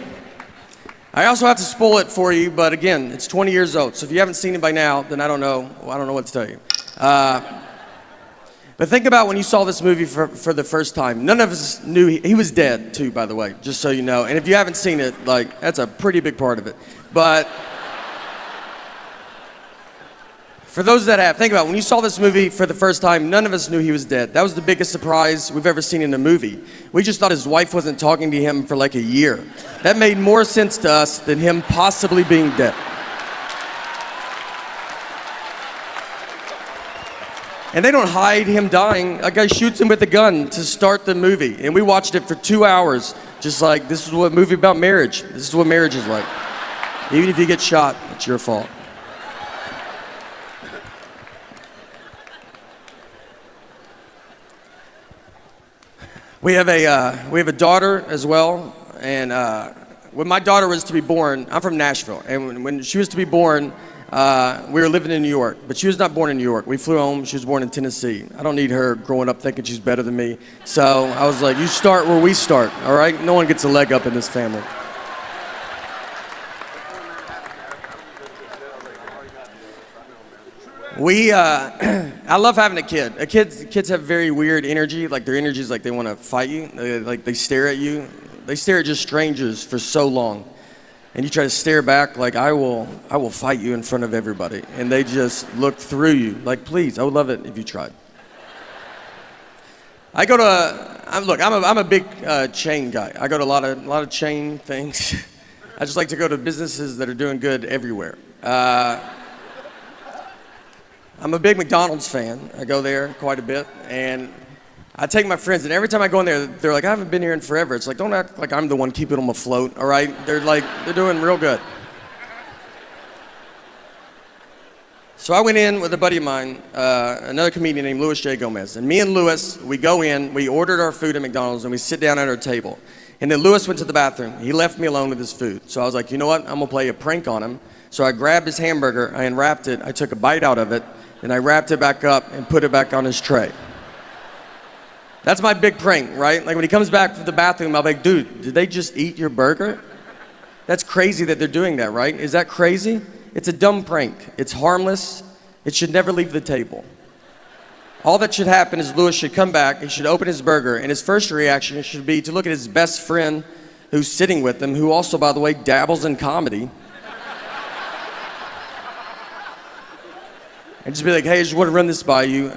I also have to spoil it for you, but again, it's 20 years old. So if you haven't seen it by now, then I don't know what to tell you. But think about when you saw this movie for the first time. None of us knew he was dead too, by the way, just so you know. And if you haven't seen it, like, that's a pretty big part of it. But for those that have, think about when you saw this movie for the first time, none of us knew he was dead. That was the biggest surprise we've ever seen in a movie. We just thought his wife wasn't talking to him for like a year. That made more sense to us than him possibly being dead. And they don't hide him dying. A guy shoots him with a gun to start the movie. And we watched it for 2 hours Just like, this is what a movie about marriage. This is what marriage is like. Even if you get shot, it's your fault. We have a daughter as well, and when my daughter was to be born, I'm from Nashville, and when she was to be born, we were living in New York, but she was not born in New York. We flew home. She was born in Tennessee. I don't need her growing up thinking she's better than me. So I was like, you start where we start, all right? No one gets a leg up in this family. I love having a kid. Kids have very weird energy. Like their energy is like they want to fight you. They stare at you. They stare at just strangers for so long. And you try to stare back like, I will fight you in front of everybody. And they just look through you like, please, I would love it if you tried. I'm a big chain guy. I go to a lot of chain things. I just like to go to businesses that are doing good everywhere. I'm a big McDonald's fan. I go there quite a bit, and I take my friends, and every time I go in there, they're like, I haven't been here in forever. It's like, don't act like I'm the one keeping them afloat, all right? They're doing real good. So I went in with a buddy of mine, another comedian named Louis J. Gomez, and me and Louis, we go in, we ordered our food at McDonald's, and we sit down at our table. And then Louis went to the bathroom. He left me alone with his food. So I was like, you know what? I'm gonna play a prank on him. So I grabbed his hamburger, I unwrapped it, I took a bite out of it, and I wrapped it back up and put it back on his tray. That's my big prank, right? Like when he comes back from the bathroom, I'll be like, dude, did they just eat your burger? That's crazy that they're doing that, right? Is that crazy? It's a dumb prank. It's harmless. It should never leave the table. All that should happen is Louis should come back, he should open his burger, and his first reaction should be to look at his best friend who's sitting with him, who also, by the way, dabbles in comedy. And just be like, hey, I just want to run this by you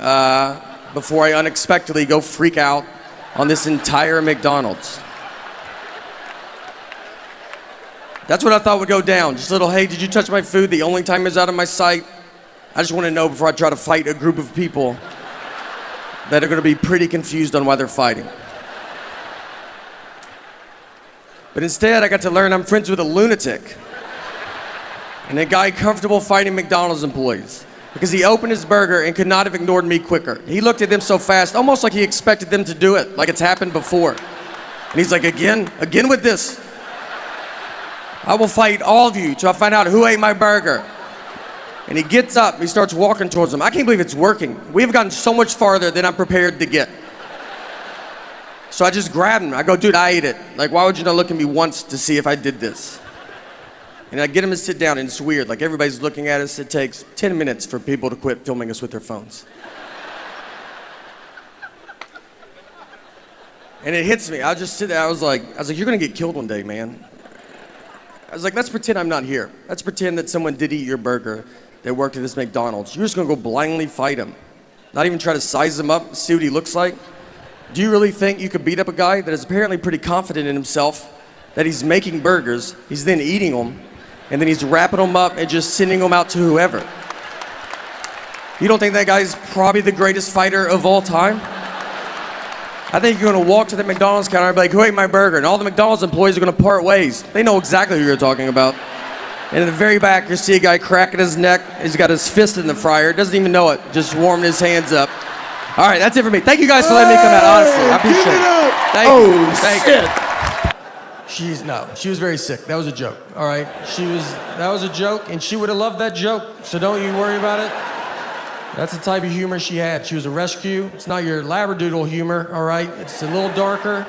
before I unexpectedly go freak out on this entire McDonald's. That's what I thought would go down. Just a little, hey, did you touch my food the only time it was out of my sight? I just want to know before I try to fight a group of people that are going to be pretty confused on why they're fighting. But instead, I got to learn I'm friends with a lunatic and a guy comfortable fighting McDonald's employees. Because he opened his burger and could not have ignored me quicker. He looked at them so fast, almost like he expected them to do it, like it's happened before. And he's like, again with this. I will fight all of you till I find out who ate my burger. And he gets up, he starts walking towards them. I can't believe it's working. We've gotten so much farther than I'm prepared to get. So I just grabbed him. I go, dude, I ate it. Like, why would you not look at me once to see if I did this? And I get him to sit down, and it's weird. Like, everybody's looking at us. It takes 10 minutes for people to quit filming us with their phones. And it hits me. I just sit there. I was like, you're gonna get killed one day, man. I was like, let's pretend I'm not here. Let's pretend that someone did eat your burger that worked at this McDonald's. You're just gonna go blindly fight him. Not even try to size him up, see what he looks like. Do you really think you could beat up a guy that is apparently pretty confident in himself, that he's making burgers, he's then eating them, and then he's wrapping them up and just sending them out to whoever? You don't think that guy's probably the greatest fighter of all time? I think you're gonna walk to the McDonald's counter and be like, who ate my burger? And all the McDonald's employees are gonna part ways. They know exactly who you're talking about. And in the very back, you see a guy cracking his neck. He's got his fist in the fryer, doesn't even know it, just warming his hands up. All right, that's it for me. Thank you guys for letting me come out, honestly. I appreciate it. Thank you. Thank you. She was very sick. That was a joke, all right? That was a joke, and she would have loved that joke, so don't you worry about it. That's the type of humor she had. She was a rescue. It's not your labradoodle humor, all right? It's a little darker.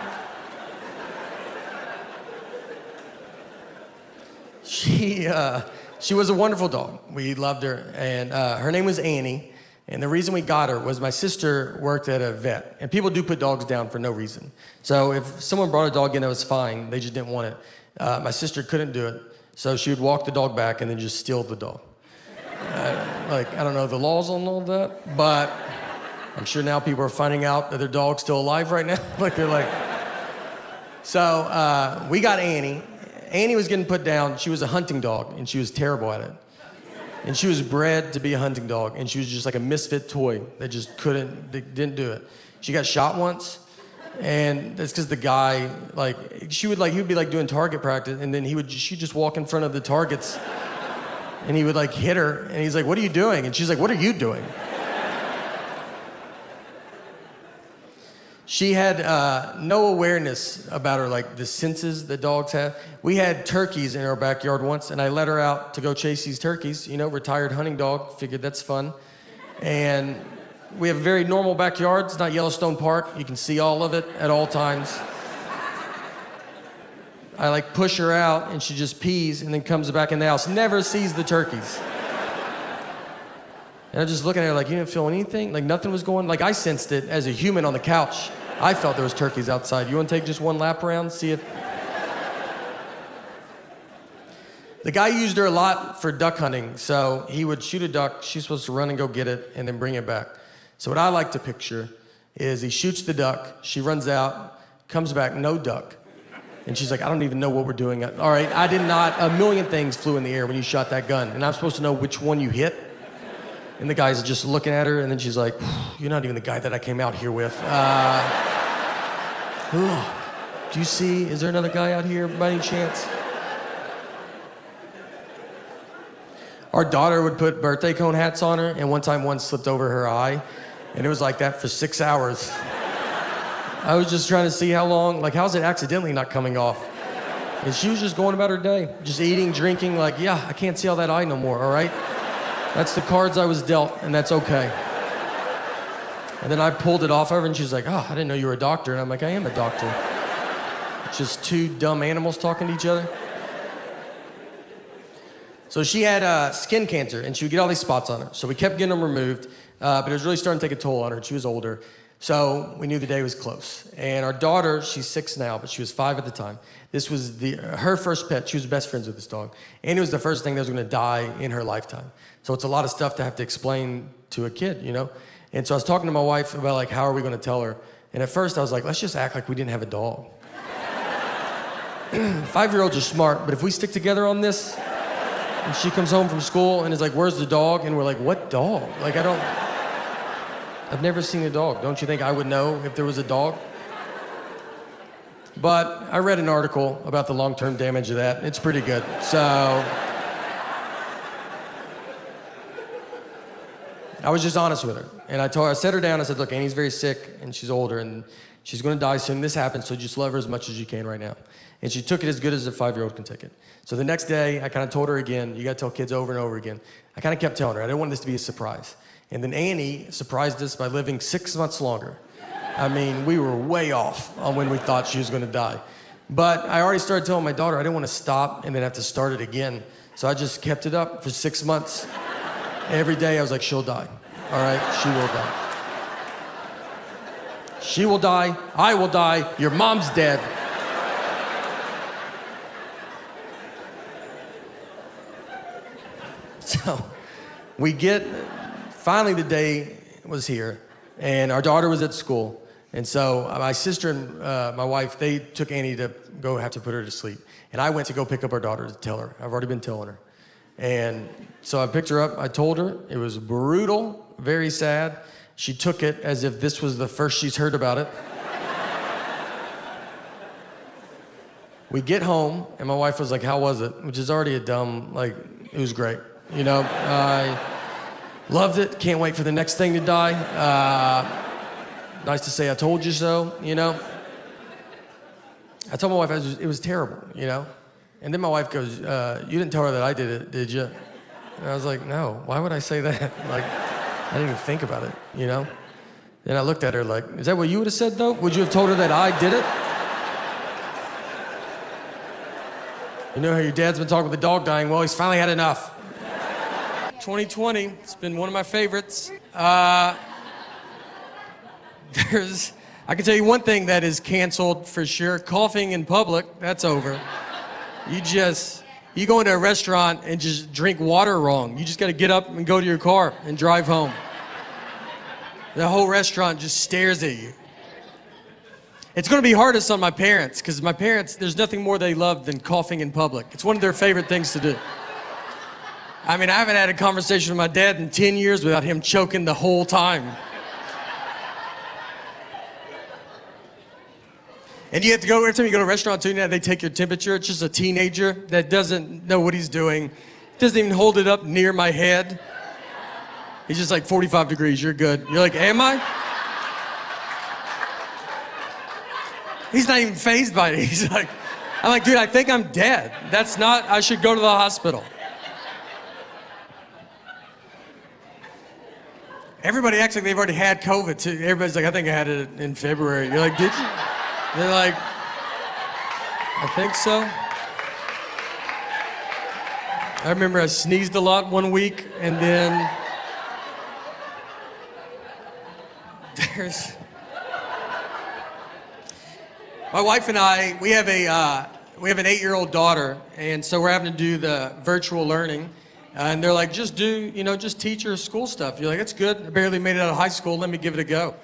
She was a wonderful dog. We loved her, and her name was Annie. And the reason we got her was my sister worked at a vet, and people do put dogs down for no reason. So if someone brought a dog in that was fine, they just didn't want it. My sister couldn't do it, so she would walk the dog back and then just steal the dog. I don't know the laws on all that, but I'm sure now people are finding out that their dog's still alive right now. So we got Annie. Annie was getting put down. She was a hunting dog, and she was terrible at it. And she was bred to be a hunting dog, and she was just like a misfit toy that just didn't do it. She got shot once, And that's because the guy, like, he would be like doing target practice, and then she'd just walk in front of the targets, and he would like hit her, and he's like, "What are you doing?" And she's like, "What are you doing?" She had no awareness about her, like the senses that dogs have. We had turkeys in our backyard once, and I let her out to go chase these turkeys. You know, retired hunting dog, figured that's fun. And we have a very normal backyard. It's not Yellowstone Park. You can see all of it at all times. I like push her out, and she just pees and then comes back in the house. Never sees the turkeys. And I'm just looking at her like, you didn't feel anything? Like nothing was going, like I sensed it as a human on the couch. I felt there was turkeys outside. You want to take just one lap around, see if... The guy used her a lot for duck hunting. So he would shoot a duck. She's supposed to run and go get it and then bring it back. So what I like to picture is he shoots the duck. She runs out, comes back, no duck. And she's like, I don't even know what we're doing. All right, I did not, a million things flew in the air when you shot that gun. And I'm supposed to know which one you hit. And the guy's just looking at her, and then she's like, you're not even the guy that I came out here with. Do you see, is there another guy out here by any chance? Our daughter would put birthday cone hats on her, and one time one slipped over her eye, and it was like that for 6 hours. I was just trying to see how long, like how's it accidentally not coming off? And she was just going about her day, just eating, drinking, like, yeah, I can't see all that eye no more, all right? That's the cards I was dealt, and that's okay. And then I pulled it off of her, and she's like, oh, I didn't know you were a doctor. And I'm like, I am a doctor. It's just two dumb animals talking to each other. So she had skin cancer, and she would get all these spots on her. So we kept getting them removed, but it was really starting to take a toll on her, and she was older. So we knew the day was close. And our daughter, she's 6 now, but she was 5 at the time. This was her first pet. She was best friends with this dog. And it was the first thing that was gonna die in her lifetime. So it's a lot of stuff to have to explain to a kid, you know? And so I was talking to my wife about like, how are we gonna tell her? And at first I was like, let's just act like we didn't have a dog. 5-year-olds are smart, but if we stick together on this, and she comes home from school and is like, where's the dog? And we're like, what dog? Like, I've never seen a dog. Don't you think I would know if there was a dog? But I read an article about the long-term damage of that. It's pretty good. So I was just honest with her. And I set her down. I said, look, Annie's very sick and she's older and she's gonna die soon. This happens, so just love her as much as you can right now. And she took it as good as a 5-year-old can take it. So the next day, I kind of told her again, you gotta tell kids over and over again. I kind of kept telling her, I didn't want this to be a surprise. And then Annie surprised us by living 6 months longer. I mean, we were way off on when we thought she was gonna die. But I already started telling my daughter I didn't want to stop and then have to start it again. So I just kept it up for 6 months. Every day I was like, she'll die. All right, she will die. She will die, I will die, your mom's dead. So finally the day was here, and our daughter was at school. And so my sister and my wife, they took Annie to go have to put her to sleep. And I went to go pick up our daughter to tell her. I've already been telling her. And so I picked her up, I told her, it was brutal, very sad. She took it as if this was the first she's heard about it. We get home, and my wife was like, how was it? Which is already a dumb, like, it was great. You know, I loved it, can't wait for the next thing to die. Nice to say I told you so, you know? I told my wife it was terrible, you know? And then my wife goes, you didn't tell her that I did it, did you? And I was like, no, why would I say that? Like, I didn't even think about it, you know? Then I looked at her like, is that what you would have said though? Would you have told her that I did it? You know how your dad's been talking about the dog dying? Well, he's finally had enough. 2020, it's been one of my favorites. I can tell you one thing that is canceled for sure. Coughing in public, that's over. You go into a restaurant and just drink water wrong. You just gotta get up and go to your car and drive home. The whole restaurant just stares at you. It's gonna be hardest on my parents, because my parents, there's nothing more they love than coughing in public. It's one of their favorite things to do. I mean, I haven't had a conversation with my dad in 10 years without him choking the whole time. And you have to go, every time you go to a restaurant too, now they take your temperature. It's just a teenager that doesn't know what he's doing. Doesn't even hold it up near my head. He's just like 45 degrees, you're good. You're like, am I? He's not even fazed by it. He's like, I'm like, dude, I think I'm dead. That's not, I should go to the hospital. Everybody acts like they've already had COVID too. Everybody's like, I think I had it in February. You're like, did you? They're like, I think so. I remember I sneezed a lot one week, and then there's my wife and I. We have an 8-year-old daughter, and so we're having to do the virtual learning. And they're like, just teach her school stuff. You're like, it's good. I barely made it out of high school. Let me give it a go.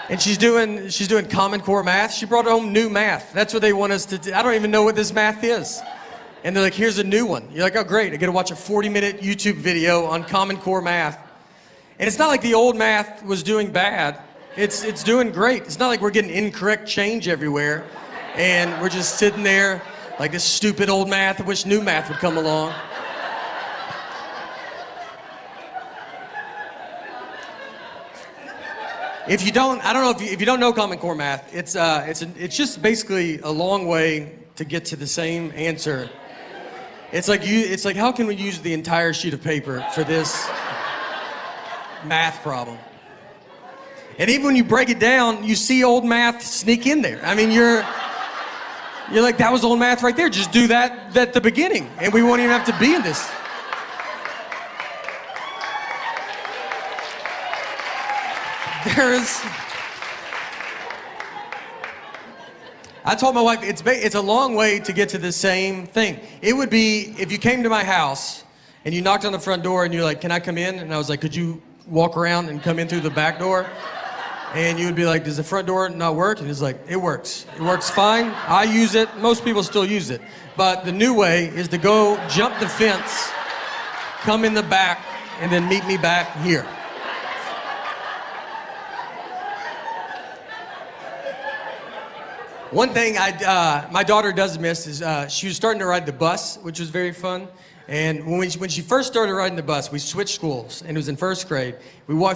And she's doing Common Core math. She brought home new math. That's what they want us to do. I don't even know what this math is. And they're like, here's a new one. You're like, oh, great. I get to watch a 40-minute YouTube video on Common Core math. And it's not like the old math was doing bad. It's doing great. It's not like we're getting incorrect change everywhere. And we're just sitting there like this stupid old math. I wish new math would come along. If you don't know Common Core math, it's just basically a long way to get to the same answer. It's like how can we use the entire sheet of paper for this math problem? And even when you break it down, you see old math sneak in there. I mean, you're like, that was old math right there. Just do that at the beginning, and we won't even have to be in this. I told my wife, it's a long way to get to the same thing. It would be if you came to my house and you knocked on the front door and you're like, can I come in? And I was like, could you walk around and come in through the back door? And you would be like, does the front door not work? And he's like, it works. It works fine. I use it. Most people still use it. But the new way is to go jump the fence, come in the back, and then meet me back here. One thing my daughter does miss is she was starting to ride the bus, which was very fun. And when she first started riding the bus, we switched schools, and it was in first grade.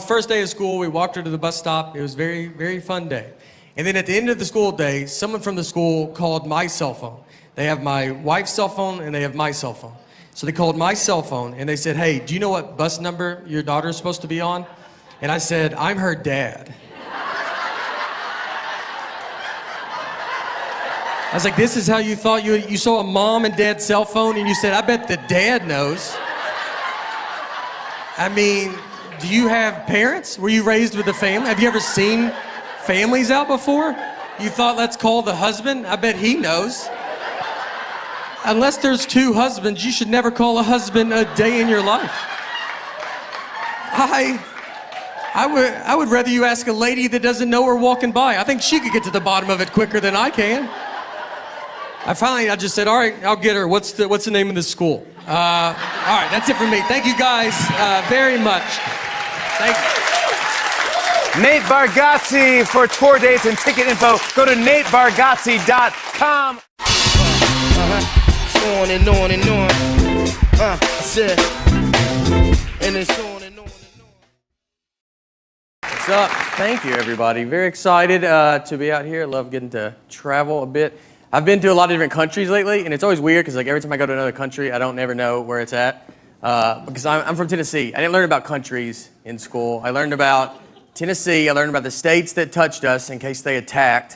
First day of school, we walked her to the bus stop. It was a very, very fun day. And then at the end of the school day, someone from the school called my cell phone. They have my wife's cell phone, and they have my cell phone. So they called my cell phone, and they said, hey, do you know what bus number your daughter is supposed to be on? And I said, I'm her dad. I was like, this is how you thought you saw a mom and dad cell phone and you said, I bet the dad knows. I mean, do you have parents? Were you raised with a family? Have you ever seen families out before? You thought, let's call the husband? I bet he knows. Unless there's two husbands, you should never call a husband a day in your life. I would rather you ask a lady that doesn't know her walking by. I think she could get to the bottom of it quicker than I can. I just said, all right, I'll get her. What's the name of this school? All right, that's it for me. Thank you guys very much. Thank you. Nate Bargatze for tour dates and ticket info. Go to natebargatze.com. On and on and on. I said, and it's on and on and on. What's up? Thank you, everybody. Very excited to be out here. Love getting to travel a bit. I've been to a lot of different countries lately, and it's always weird because like every time I go to another country, I don't never know where it's at. Because I'm from Tennessee. I didn't learn about countries in school. I learned about Tennessee. I learned about the states that touched us in case they attacked.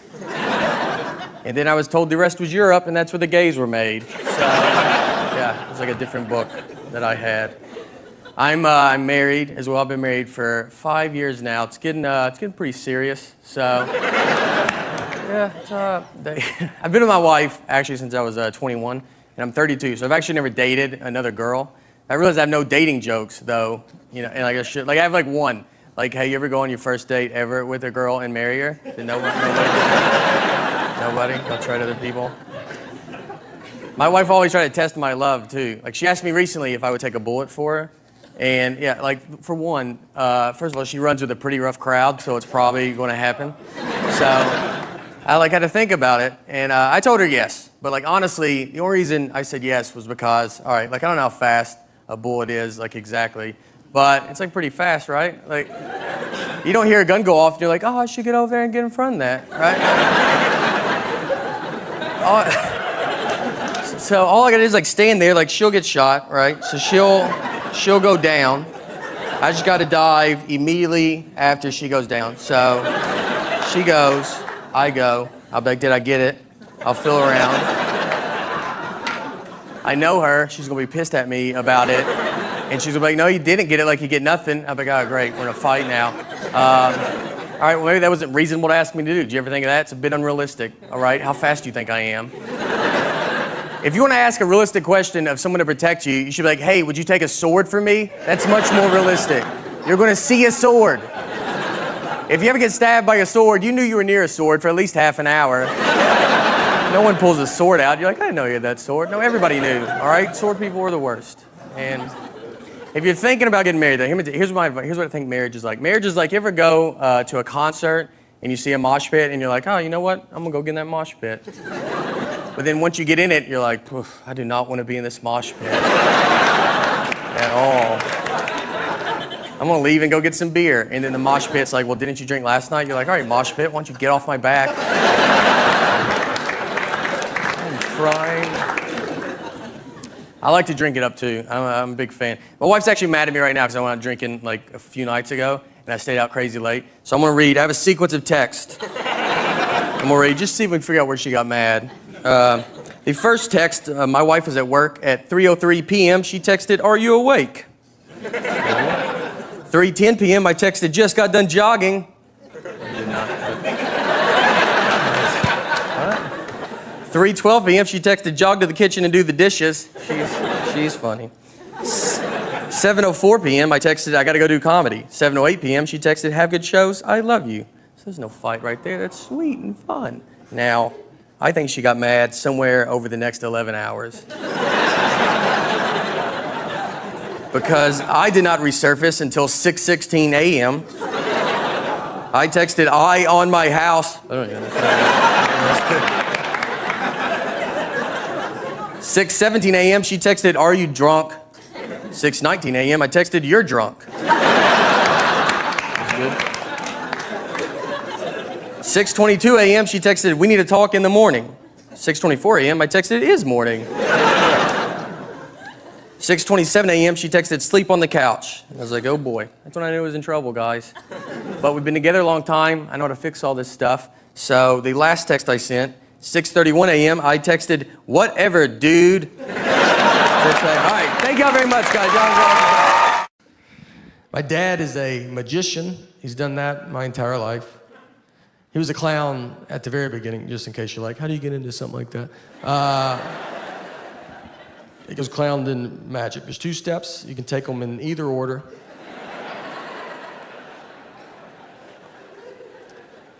And then I was told the rest was Europe, and that's where the gays were made. So, yeah, it was like a different book that I had. I'm married as well. I've been married for 5 years now. It's getting pretty serious. So, yeah, I've been with my wife actually since I was 21, and I'm 32. So I've actually never dated another girl. I realize I have no dating jokes though. You know, and I have like one. Like, hey, you ever go on your first date ever with a girl and marry her? Did nobody? Don't try to other people. My wife always tried to test my love too. Like she asked me recently if I would take a bullet for her, And yeah, like for one, first of all, she runs with a pretty rough crowd, so it's probably going to happen. So I had to think about it, and I told her yes. But like honestly, the only reason I said yes was because, all right, like I don't know how fast a bullet is, like exactly, but it's like pretty fast, right? Like you don't hear a gun go off, and you're like, oh, I should get over there and get in front of that, right? So all I gotta do is like stand there, like she'll get shot, right? So she'll go down. I just gotta dive immediately after she goes down. So she goes, I go. I'll be like, did I get it? I'll feel around. I know her. She's gonna be pissed at me about it. And she's gonna be like, no, you didn't get it, like you get nothing. I'll be like, oh, great, we're in a fight now. All right, well, maybe that wasn't reasonable to ask me to do. Did you ever think of that? It's a bit unrealistic, all right? How fast do you think I am? If you want to ask a realistic question of someone to protect you, you should be like, hey, would you take a sword for me? That's much more realistic. You're going to see a sword. If you ever get stabbed by a sword, you knew you were near a sword for at least half an hour. No one pulls a sword out. You're like, I didn't know you had that sword. No, everybody knew, all right? Sword people were the worst. And if you're thinking about getting married, here's my advice. Here's what I think marriage is like. Marriage is like, you ever go to a concert and you see a mosh pit and you're like, oh, you know what? I'm going to go get in that mosh pit. But then once you get in it, you're like, I do not want to be in this mosh pit at all. I'm going to leave and go get some beer. And then the mosh pit's like, well, didn't you drink last night? You're like, all right, mosh pit, why don't you get off my back? I'm crying. I like to drink it up, too. I'm a big fan. My wife's actually mad at me right now because I went out drinking like a few nights ago, and I stayed out crazy late. So I'm going to read. I have a sequence of text. I'm going to read, just see if we can figure out where she got mad. The first text, my wife was at work at 3:03 p.m. She texted, are you awake? 3:10 p.m. I texted, just got done jogging. 3:12 p.m. she texted, jog to the kitchen and do the dishes. She's funny. 7:04 p.m. I texted, I gotta go do comedy. 7:08 p.m. she texted, have good shows, I love you. So there's no fight right there. That's sweet and fun. Now, I think she got mad somewhere over the next 11 hours. Because I did not resurface until 6:16 a.m. I texted, I on my house. 6:17 a.m. she texted, are you drunk? 6:19 a.m. I texted, you're drunk. That's good. 6:22 a.m. she texted, we need to talk in the morning. 6:24 a.m. I texted, it is morning. 6:27 a.m. she texted, sleep on the couch. I was like, oh boy, that's when I knew I was in trouble, guys. But we've been together a long time. I know how to fix all this stuff. So the last text I sent, 6:31 a.m., I texted, whatever, dude. All right, thank y'all very much, guys. Y'all my dad is a magician. He's done that my entire life. He was a clown at the very beginning, just in case you're like, how do you get into something like that? He goes clown then magic. There's 2 steps. You can take them in either order.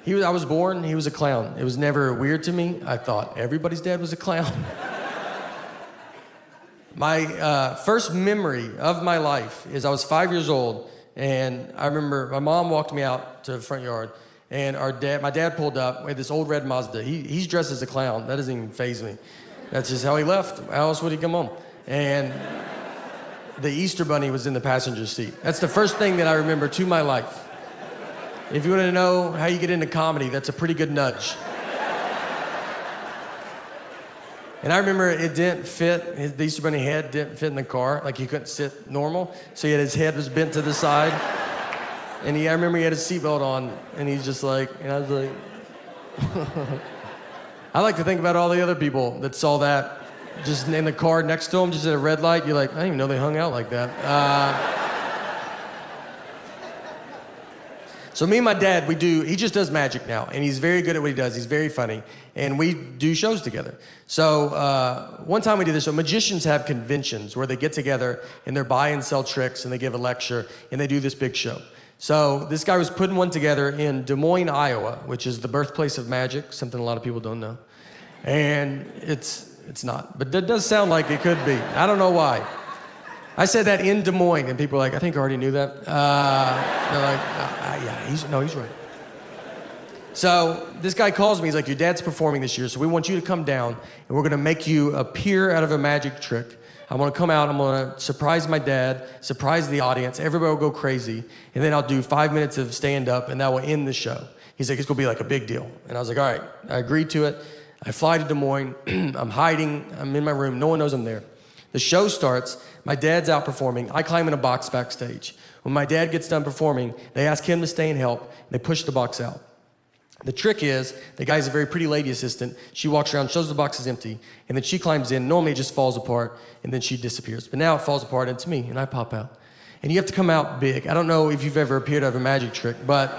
I was born, he was a clown. It was never weird to me. I thought everybody's dad was a clown. My first memory of my life is I was 5 years old, and I remember my mom walked me out to the front yard, and my dad pulled up. We had this old red Mazda. He's dressed as a clown. That doesn't even faze me. That's just how he left. How else would he come home? And the Easter Bunny was in the passenger seat. That's the first thing that I remember to my life. If you want to know how you get into comedy, that's a pretty good nudge. And I remember it didn't fit, the Easter Bunny head didn't fit in the car, like he couldn't sit normal, so his head was bent to the side. And I remember he had his seatbelt on, and he's just like, and I was like, I like to think about all the other people that saw that just in the car next to him, just at a red light. You're like, I didn't even know they hung out like that. So me and my dad, he just does magic now, and he's very good at what he does. He's very funny, and we do shows together. So one time we did this show. Magicians have conventions where they get together, and they buy and sell tricks, and they give a lecture, and they do this big show. So this guy was putting one together in Des Moines, Iowa, which is the birthplace of magic, something a lot of people don't know. And it's not, but that does sound like it could be. I don't know why. I said that in Des Moines, and people were like, I think I already knew that. They're like, yeah, he's right. So this guy calls me, he's like, your dad's performing this year, so we want you to come down, and we're gonna make you appear out of a magic trick. I'm gonna come out, I'm gonna surprise my dad, surprise the audience, everybody will go crazy, and then I'll do 5 minutes of stand-up, and that will end the show. He's like, it's gonna be like a big deal. And I was like, all right, I agreed to it. I fly to Des Moines, I'm hiding, I'm in my room, no one knows I'm there. The show starts, my dad's out performing, I climb in a box backstage. When my dad gets done performing, they ask him to stay and help, and they push the box out. The trick is, the guy's a very pretty lady assistant. She walks around, shows the box is empty, and then she climbs in. Normally it just falls apart, and then she disappears. But now it falls apart, and it's me, and I pop out. And you have to come out big. I don't know if you've ever appeared out of a magic trick, but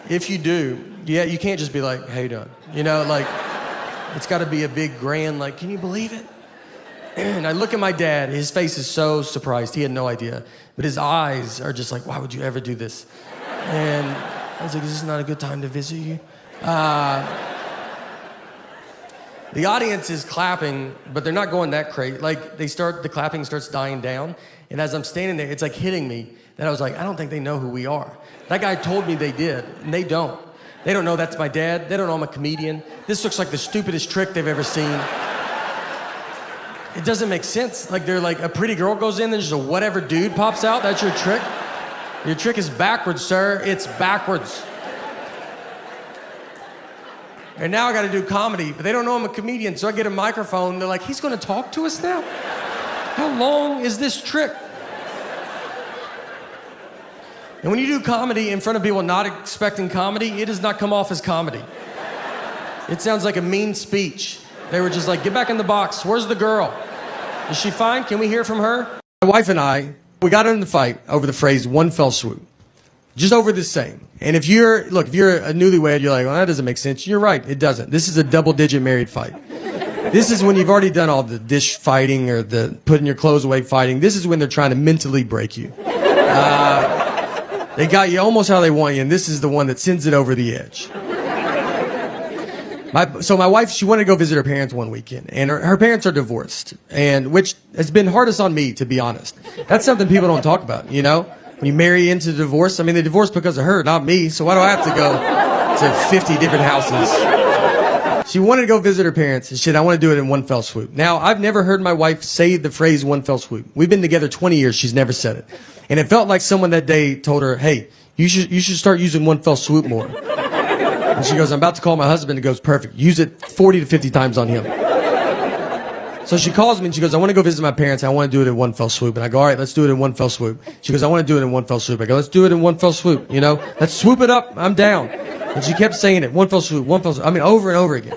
if you do, yeah, you can't just be like, how you doing? You know, like, it's gotta be a big grand, like, can you believe it? And I look at my dad, his face is so surprised, he had no idea. But his eyes are just like, why would you ever do this? And I was like, is this not a good time to visit you? The audience is clapping, but they're not going that crazy. Like, the clapping starts dying down, and as I'm standing there, it's like hitting me, that I was like, I don't think they know who we are. That guy told me they did, and they don't. They don't know that's my dad. They don't know I'm a comedian. This looks like the stupidest trick they've ever seen. It doesn't make sense. Like, they're like, a pretty girl goes in, and just a whatever dude pops out, that's your trick? Your trick is backwards, sir. It's backwards. And now I gotta do comedy, but they don't know I'm a comedian, so I get a microphone, they're like, he's gonna talk to us now? How long is this trick? And when you do comedy in front of people not expecting comedy, it does not come off as comedy. It sounds like a mean speech. They were just like, get back in the box, where's the girl? Is she fine? Can we hear from her? My wife and I, we got in the fight over the phrase one fell swoop. Just over this saying. And if you're a newlywed, you're like, well, that doesn't make sense. You're right, it doesn't. This is a double-digit married fight. This is when you've already done all the dish fighting or the putting your clothes away fighting. This is when they're trying to mentally break you. They got you almost how they want you, and this is the one that sends it over the edge. So my wife, she wanted to go visit her parents one weekend, and her parents are divorced, and which has been hardest on me, to be honest. That's something people don't talk about, you know? When you marry into divorce, I mean, they divorced because of her, not me, so why do I have to go to 50 different houses? She wanted to go visit her parents, and shit, I want to do it in one fell swoop. Now, I've never heard my wife say the phrase one fell swoop. We've been together 20 years, she's never said it. And it felt like someone that day told her, hey, you should start using one fell swoop more. And she goes, I'm about to call my husband. It goes, perfect. Use it 40 to 50 times on him. So she calls me and she goes, I want to go visit my parents. I want to do it in one fell swoop. And I go, all right, let's do it in one fell swoop. She goes, I want to do it in one fell swoop. I go, let's do it in one fell swoop. You know, let's swoop it up. I'm down. And she kept saying it, one fell swoop, one fell swoop. I mean, over and over again.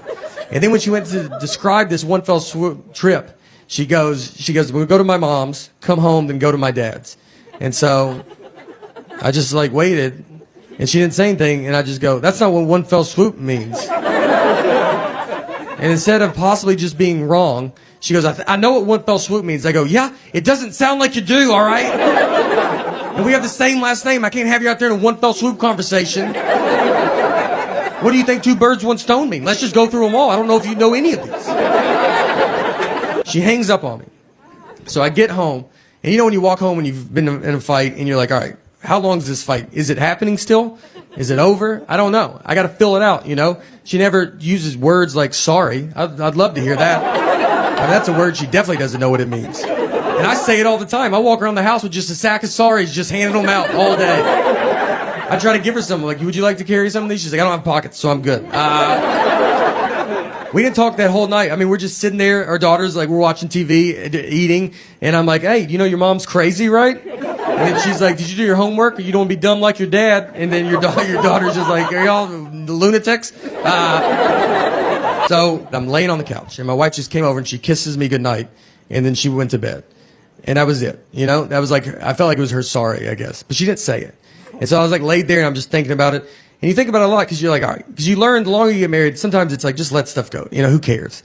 And then when she went to describe this one fell swoop trip, she goes, we'll go to my mom's, come home, then go to my dad's. And so I just like waited. And she didn't say anything, and I just go, that's not what one fell swoop means. And instead of possibly just being wrong, she goes, I know what one fell swoop means. I go, yeah, it doesn't sound like you do, all right? And we have the same last name. I can't have you out there in a one fell swoop conversation. What do you think two birds, one stone mean? Let's just go through them all. I don't know if you know any of these. She hangs up on me. So I get home, and you know when you walk home when you've been in a fight, and you're like, all right, how long is this fight? Is it happening still? Is it over? I don't know. I got to fill it out, you know? She never uses words like sorry. I'd love to hear that. I mean, that's a word she definitely doesn't know what it means. And I say it all the time. I walk around the house with just a sack of sorries, just handing them out all day. I try to give her some, like, would you like to carry some of these? She's like, I don't have pockets, so I'm good. We didn't talk that whole night. I mean, we're just sitting there, our daughters, like, we're watching TV, eating, and I'm like, hey, you know your mom's crazy, right? And then she's like, did you do your homework, or you don't be dumb like your dad? And then your daughter's just like, are y'all lunatics? So I'm laying on the couch, and my wife just came over, and she kisses me goodnight, and then she went to bed. And that was it, you know? That was like, I felt like it was her sorry, I guess. But she didn't say it. And so I was like laid there, and I'm just thinking about it. And you think about it a lot, because you're like, all right, because you learn the longer you get married, sometimes it's like, just let stuff go. You know, who cares?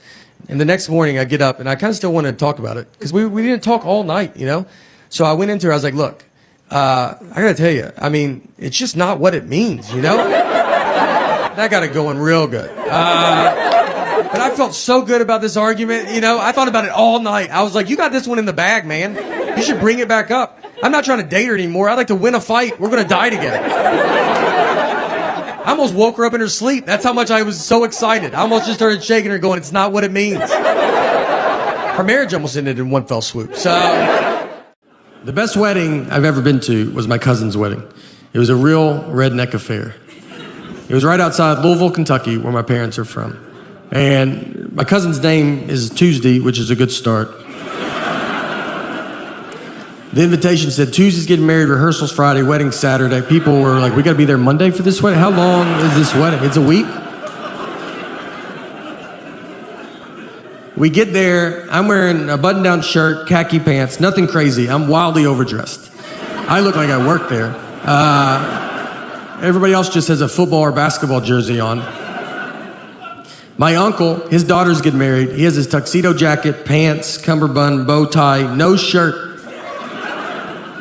And the next morning, I get up, and I kind of still want to talk about it, because we didn't talk all night, you know? So I went into her, I was like, look, I gotta tell you, I mean, it's just not what it means, you know? That got it going real good. But I felt so good about this argument, you know. I thought about it all night. I was like, you got this one in the bag, man. You should bring it back up. I'm not trying to date her anymore. I'd like to win a fight. We're going to die together. I almost woke her up in her sleep. That's how much I was so excited. I almost just started shaking her going, it's not what it means. Our marriage almost ended in one fell swoop. So, the best wedding I've ever been to was my cousin's wedding. It was a real redneck affair. It was right outside Louisville, Kentucky, where my parents are from. And my cousin's name is Tuesday, which is a good start. The invitation said, Tuesday's getting married, rehearsals Friday, wedding Saturday. People were like, we gotta be there Monday for this wedding? How long is this wedding? It's a week? We get there, I'm wearing a button-down shirt, khaki pants, nothing crazy. I'm wildly overdressed. I look like I work there. Everybody else just has a football or basketball jersey on. My uncle, his daughters get married. He has his tuxedo jacket, pants, cummerbund, bow tie, no shirt.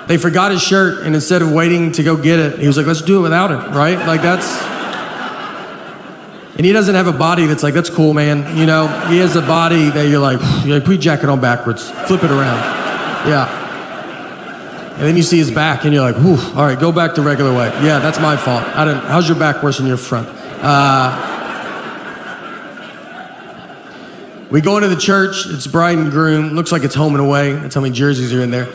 They forgot his shirt, and instead of waiting to go get it, he was like, let's do it without it, right? Like, that's... And he doesn't have a body that's like, that's cool, man. You know, he has a body that you're like, put your jacket on backwards, flip it around. Yeah. And then you see his back, and you're like, whew, all right, go back the regular way. Yeah, that's my fault. How's your back worse than your front? We go into the church, it's bride and groom, looks like it's home and away. That's how many jerseys are in there.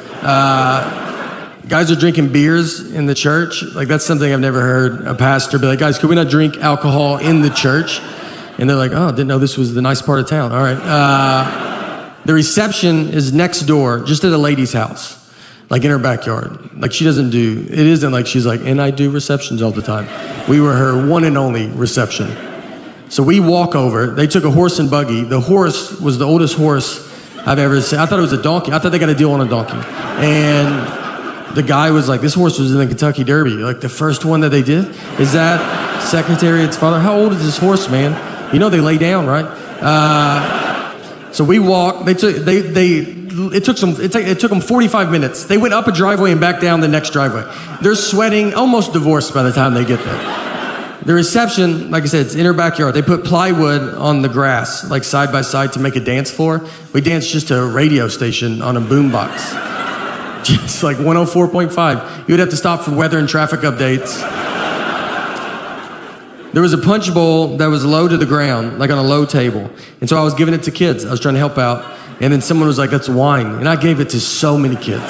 Guys are drinking beers in the church. Like, that's something I've never heard a pastor be like, guys, could we not drink alcohol in the church? And they're like, oh, didn't know this was the nice part of town. All right. The reception is next door, just at a lady's house, like in her backyard. Like, she doesn't do, it isn't like she's like, and I do receptions all the time. We were her one and only reception. So we walk over, they took a horse and buggy. The horse was the oldest horse I've ever seen. I thought it was a donkey. I thought they got a deal on a donkey. And the guy was like, this horse was in the Kentucky Derby. Like, the first one that they did? Is that Secretariat's father? How old is this horse, man? You know they lay down, right? So we walk, it took them 45 minutes. They went up a driveway and back down the next driveway. They're sweating, almost divorced by the time they get there. The reception, like I said, it's in her backyard. They put plywood on the grass, like side by side to make a dance floor. We danced just to a radio station on a boombox. Just like 104.5. You would have to stop for weather and traffic updates. There was a punch bowl that was low to the ground, like on a low table. And so I was giving it to kids. I was trying to help out. And then someone was like, that's wine. And I gave it to so many kids.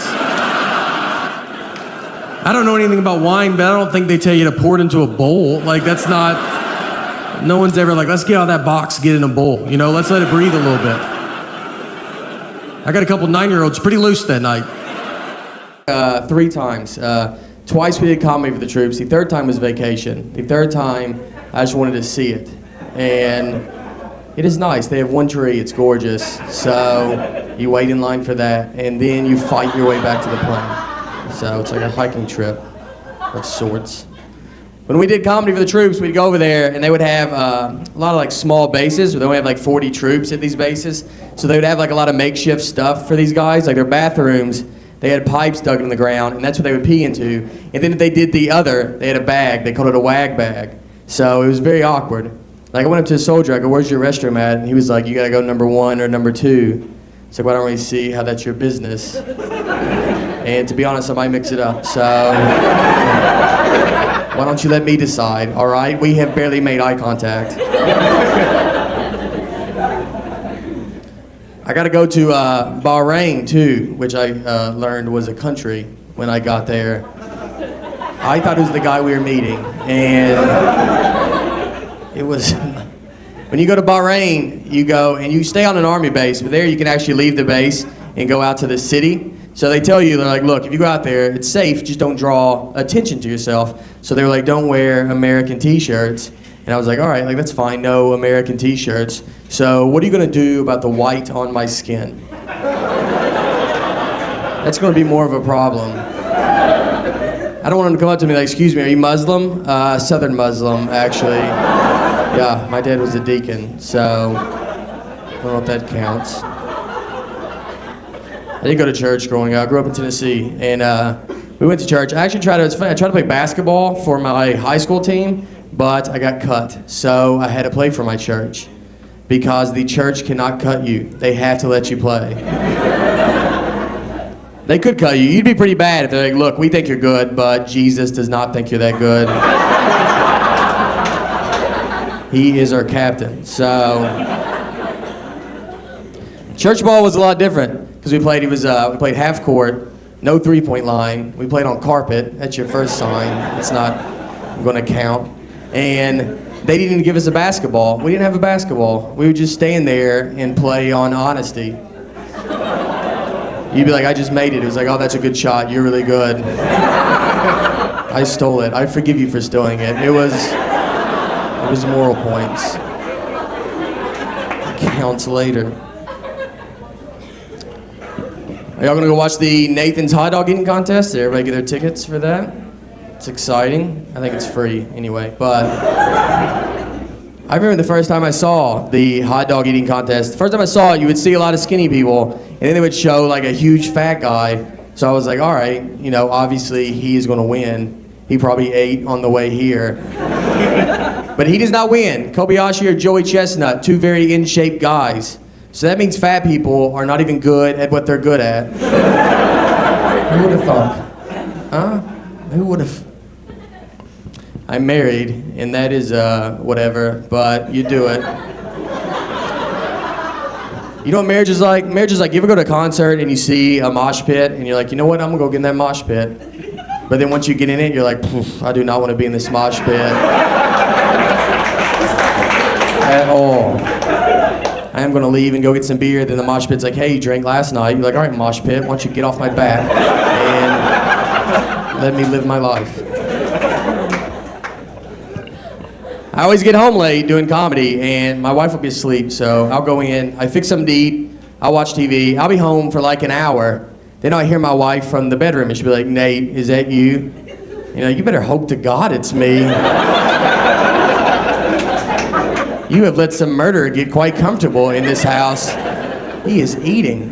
I don't know anything about wine, but I don't think they tell you to pour it into a bowl. Like, that's not... No one's ever like, let's get out of that box, get in a bowl. You know, let's let it breathe a little bit. I got a couple 9-year-olds pretty loose that night. 3 times. Twice we did comedy for the troops. The 3rd time was vacation. The 3rd time, I just wanted to see it. And it is nice. They have one tree. It's gorgeous. So you wait in line for that, and then you fight your way back to the plane. So it's like a hiking trip of sorts. When we did comedy for the troops, we'd go over there, and they would have a lot of like small bases, where they only have like 40 troops at these bases. So they would have like a lot of makeshift stuff for these guys, like their bathrooms. They had pipes dug in the ground, and that's what they would pee into. And then if they did the other, they had a bag. They called it a wag bag. So it was very awkward. Like, I went up to a soldier, I go, where's your restroom at? And he was like, you gotta go number 1 or number 2. It's like, well, I don't really see how that's your business. And to be honest, I might mix it up. So why don't you let me decide, all right? We have barely made eye contact. I got to go to Bahrain, too, which I learned was a country when I got there. I thought it was the guy we were meeting. And it was... When you go to Bahrain, you go and you stay on an army base, but there you can actually leave the base and go out to the city. So they tell you, they're like, look, if you go out there, it's safe, just don't draw attention to yourself. So they were like, don't wear American t-shirts. And I was like, all right, like, that's fine, no American t-shirts. So what are you gonna do about the white on my skin? That's gonna be more of a problem. I don't want them to come up to me like, excuse me, are you Muslim? Southern Muslim, actually. Yeah, my dad was a deacon, so I don't know if that counts. I didn't go to church growing up. I grew up in Tennessee, and we went to church. I actually tried to play basketball for my high school team, but I got cut, so I had to play for my church. because the church cannot cut you. They have to let you play. They could cut you. You'd be pretty bad if they're like, look, we think you're good, but Jesus does not think you're that good. He is our captain. So, church ball was a lot different because we played we played half court, no three-point line. We played on carpet. That's your first sign. It's not going to count. And they didn't even give us a basketball. We didn't have a basketball. We would just stand there and play on honesty. You'd be like, I just made it. It was like, oh, that's a good shot. You're really good. I stole it. I forgive you for stealing it. It was moral points. Counts later. Are y'all gonna go watch the Nathan's hot dog eating contest? Did everybody get their tickets for that? It's exciting. I think it's free anyway, but I remember the first time I saw the hot dog eating contest. The first time I saw it, you would see a lot of skinny people, and then they would show like a huge fat guy. So I was like, all right, obviously he is gonna win. He probably ate on the way here. But he does not win. Kobayashi or Joey Chestnut, two very in-shape guys. So that means fat people are not even good at what they're good at. Who would have thought? Huh? Who would have? I'm married, and that is whatever, but you do it. You know what marriage is like? Marriage is like, you ever go to a concert and you see a mosh pit, and you're like, you know what, I'm gonna go get in that mosh pit. But then once you get in it, you're like, I do not want to be in this mosh pit. At all. I am gonna leave and go get some beer, then the mosh pit's like, hey, you drank last night. You're like, all right, mosh pit, why don't you get off my back and let me live my life. I always get home late doing comedy, and my wife will be asleep, so I'll go in, I fix something to eat, I'll watch TV, I'll be home for like an hour, then I hear my wife from the bedroom, and she'll be like, Nate, is that you? You better hope to God it's me. You have let some murderer get quite comfortable in this house. He is eating.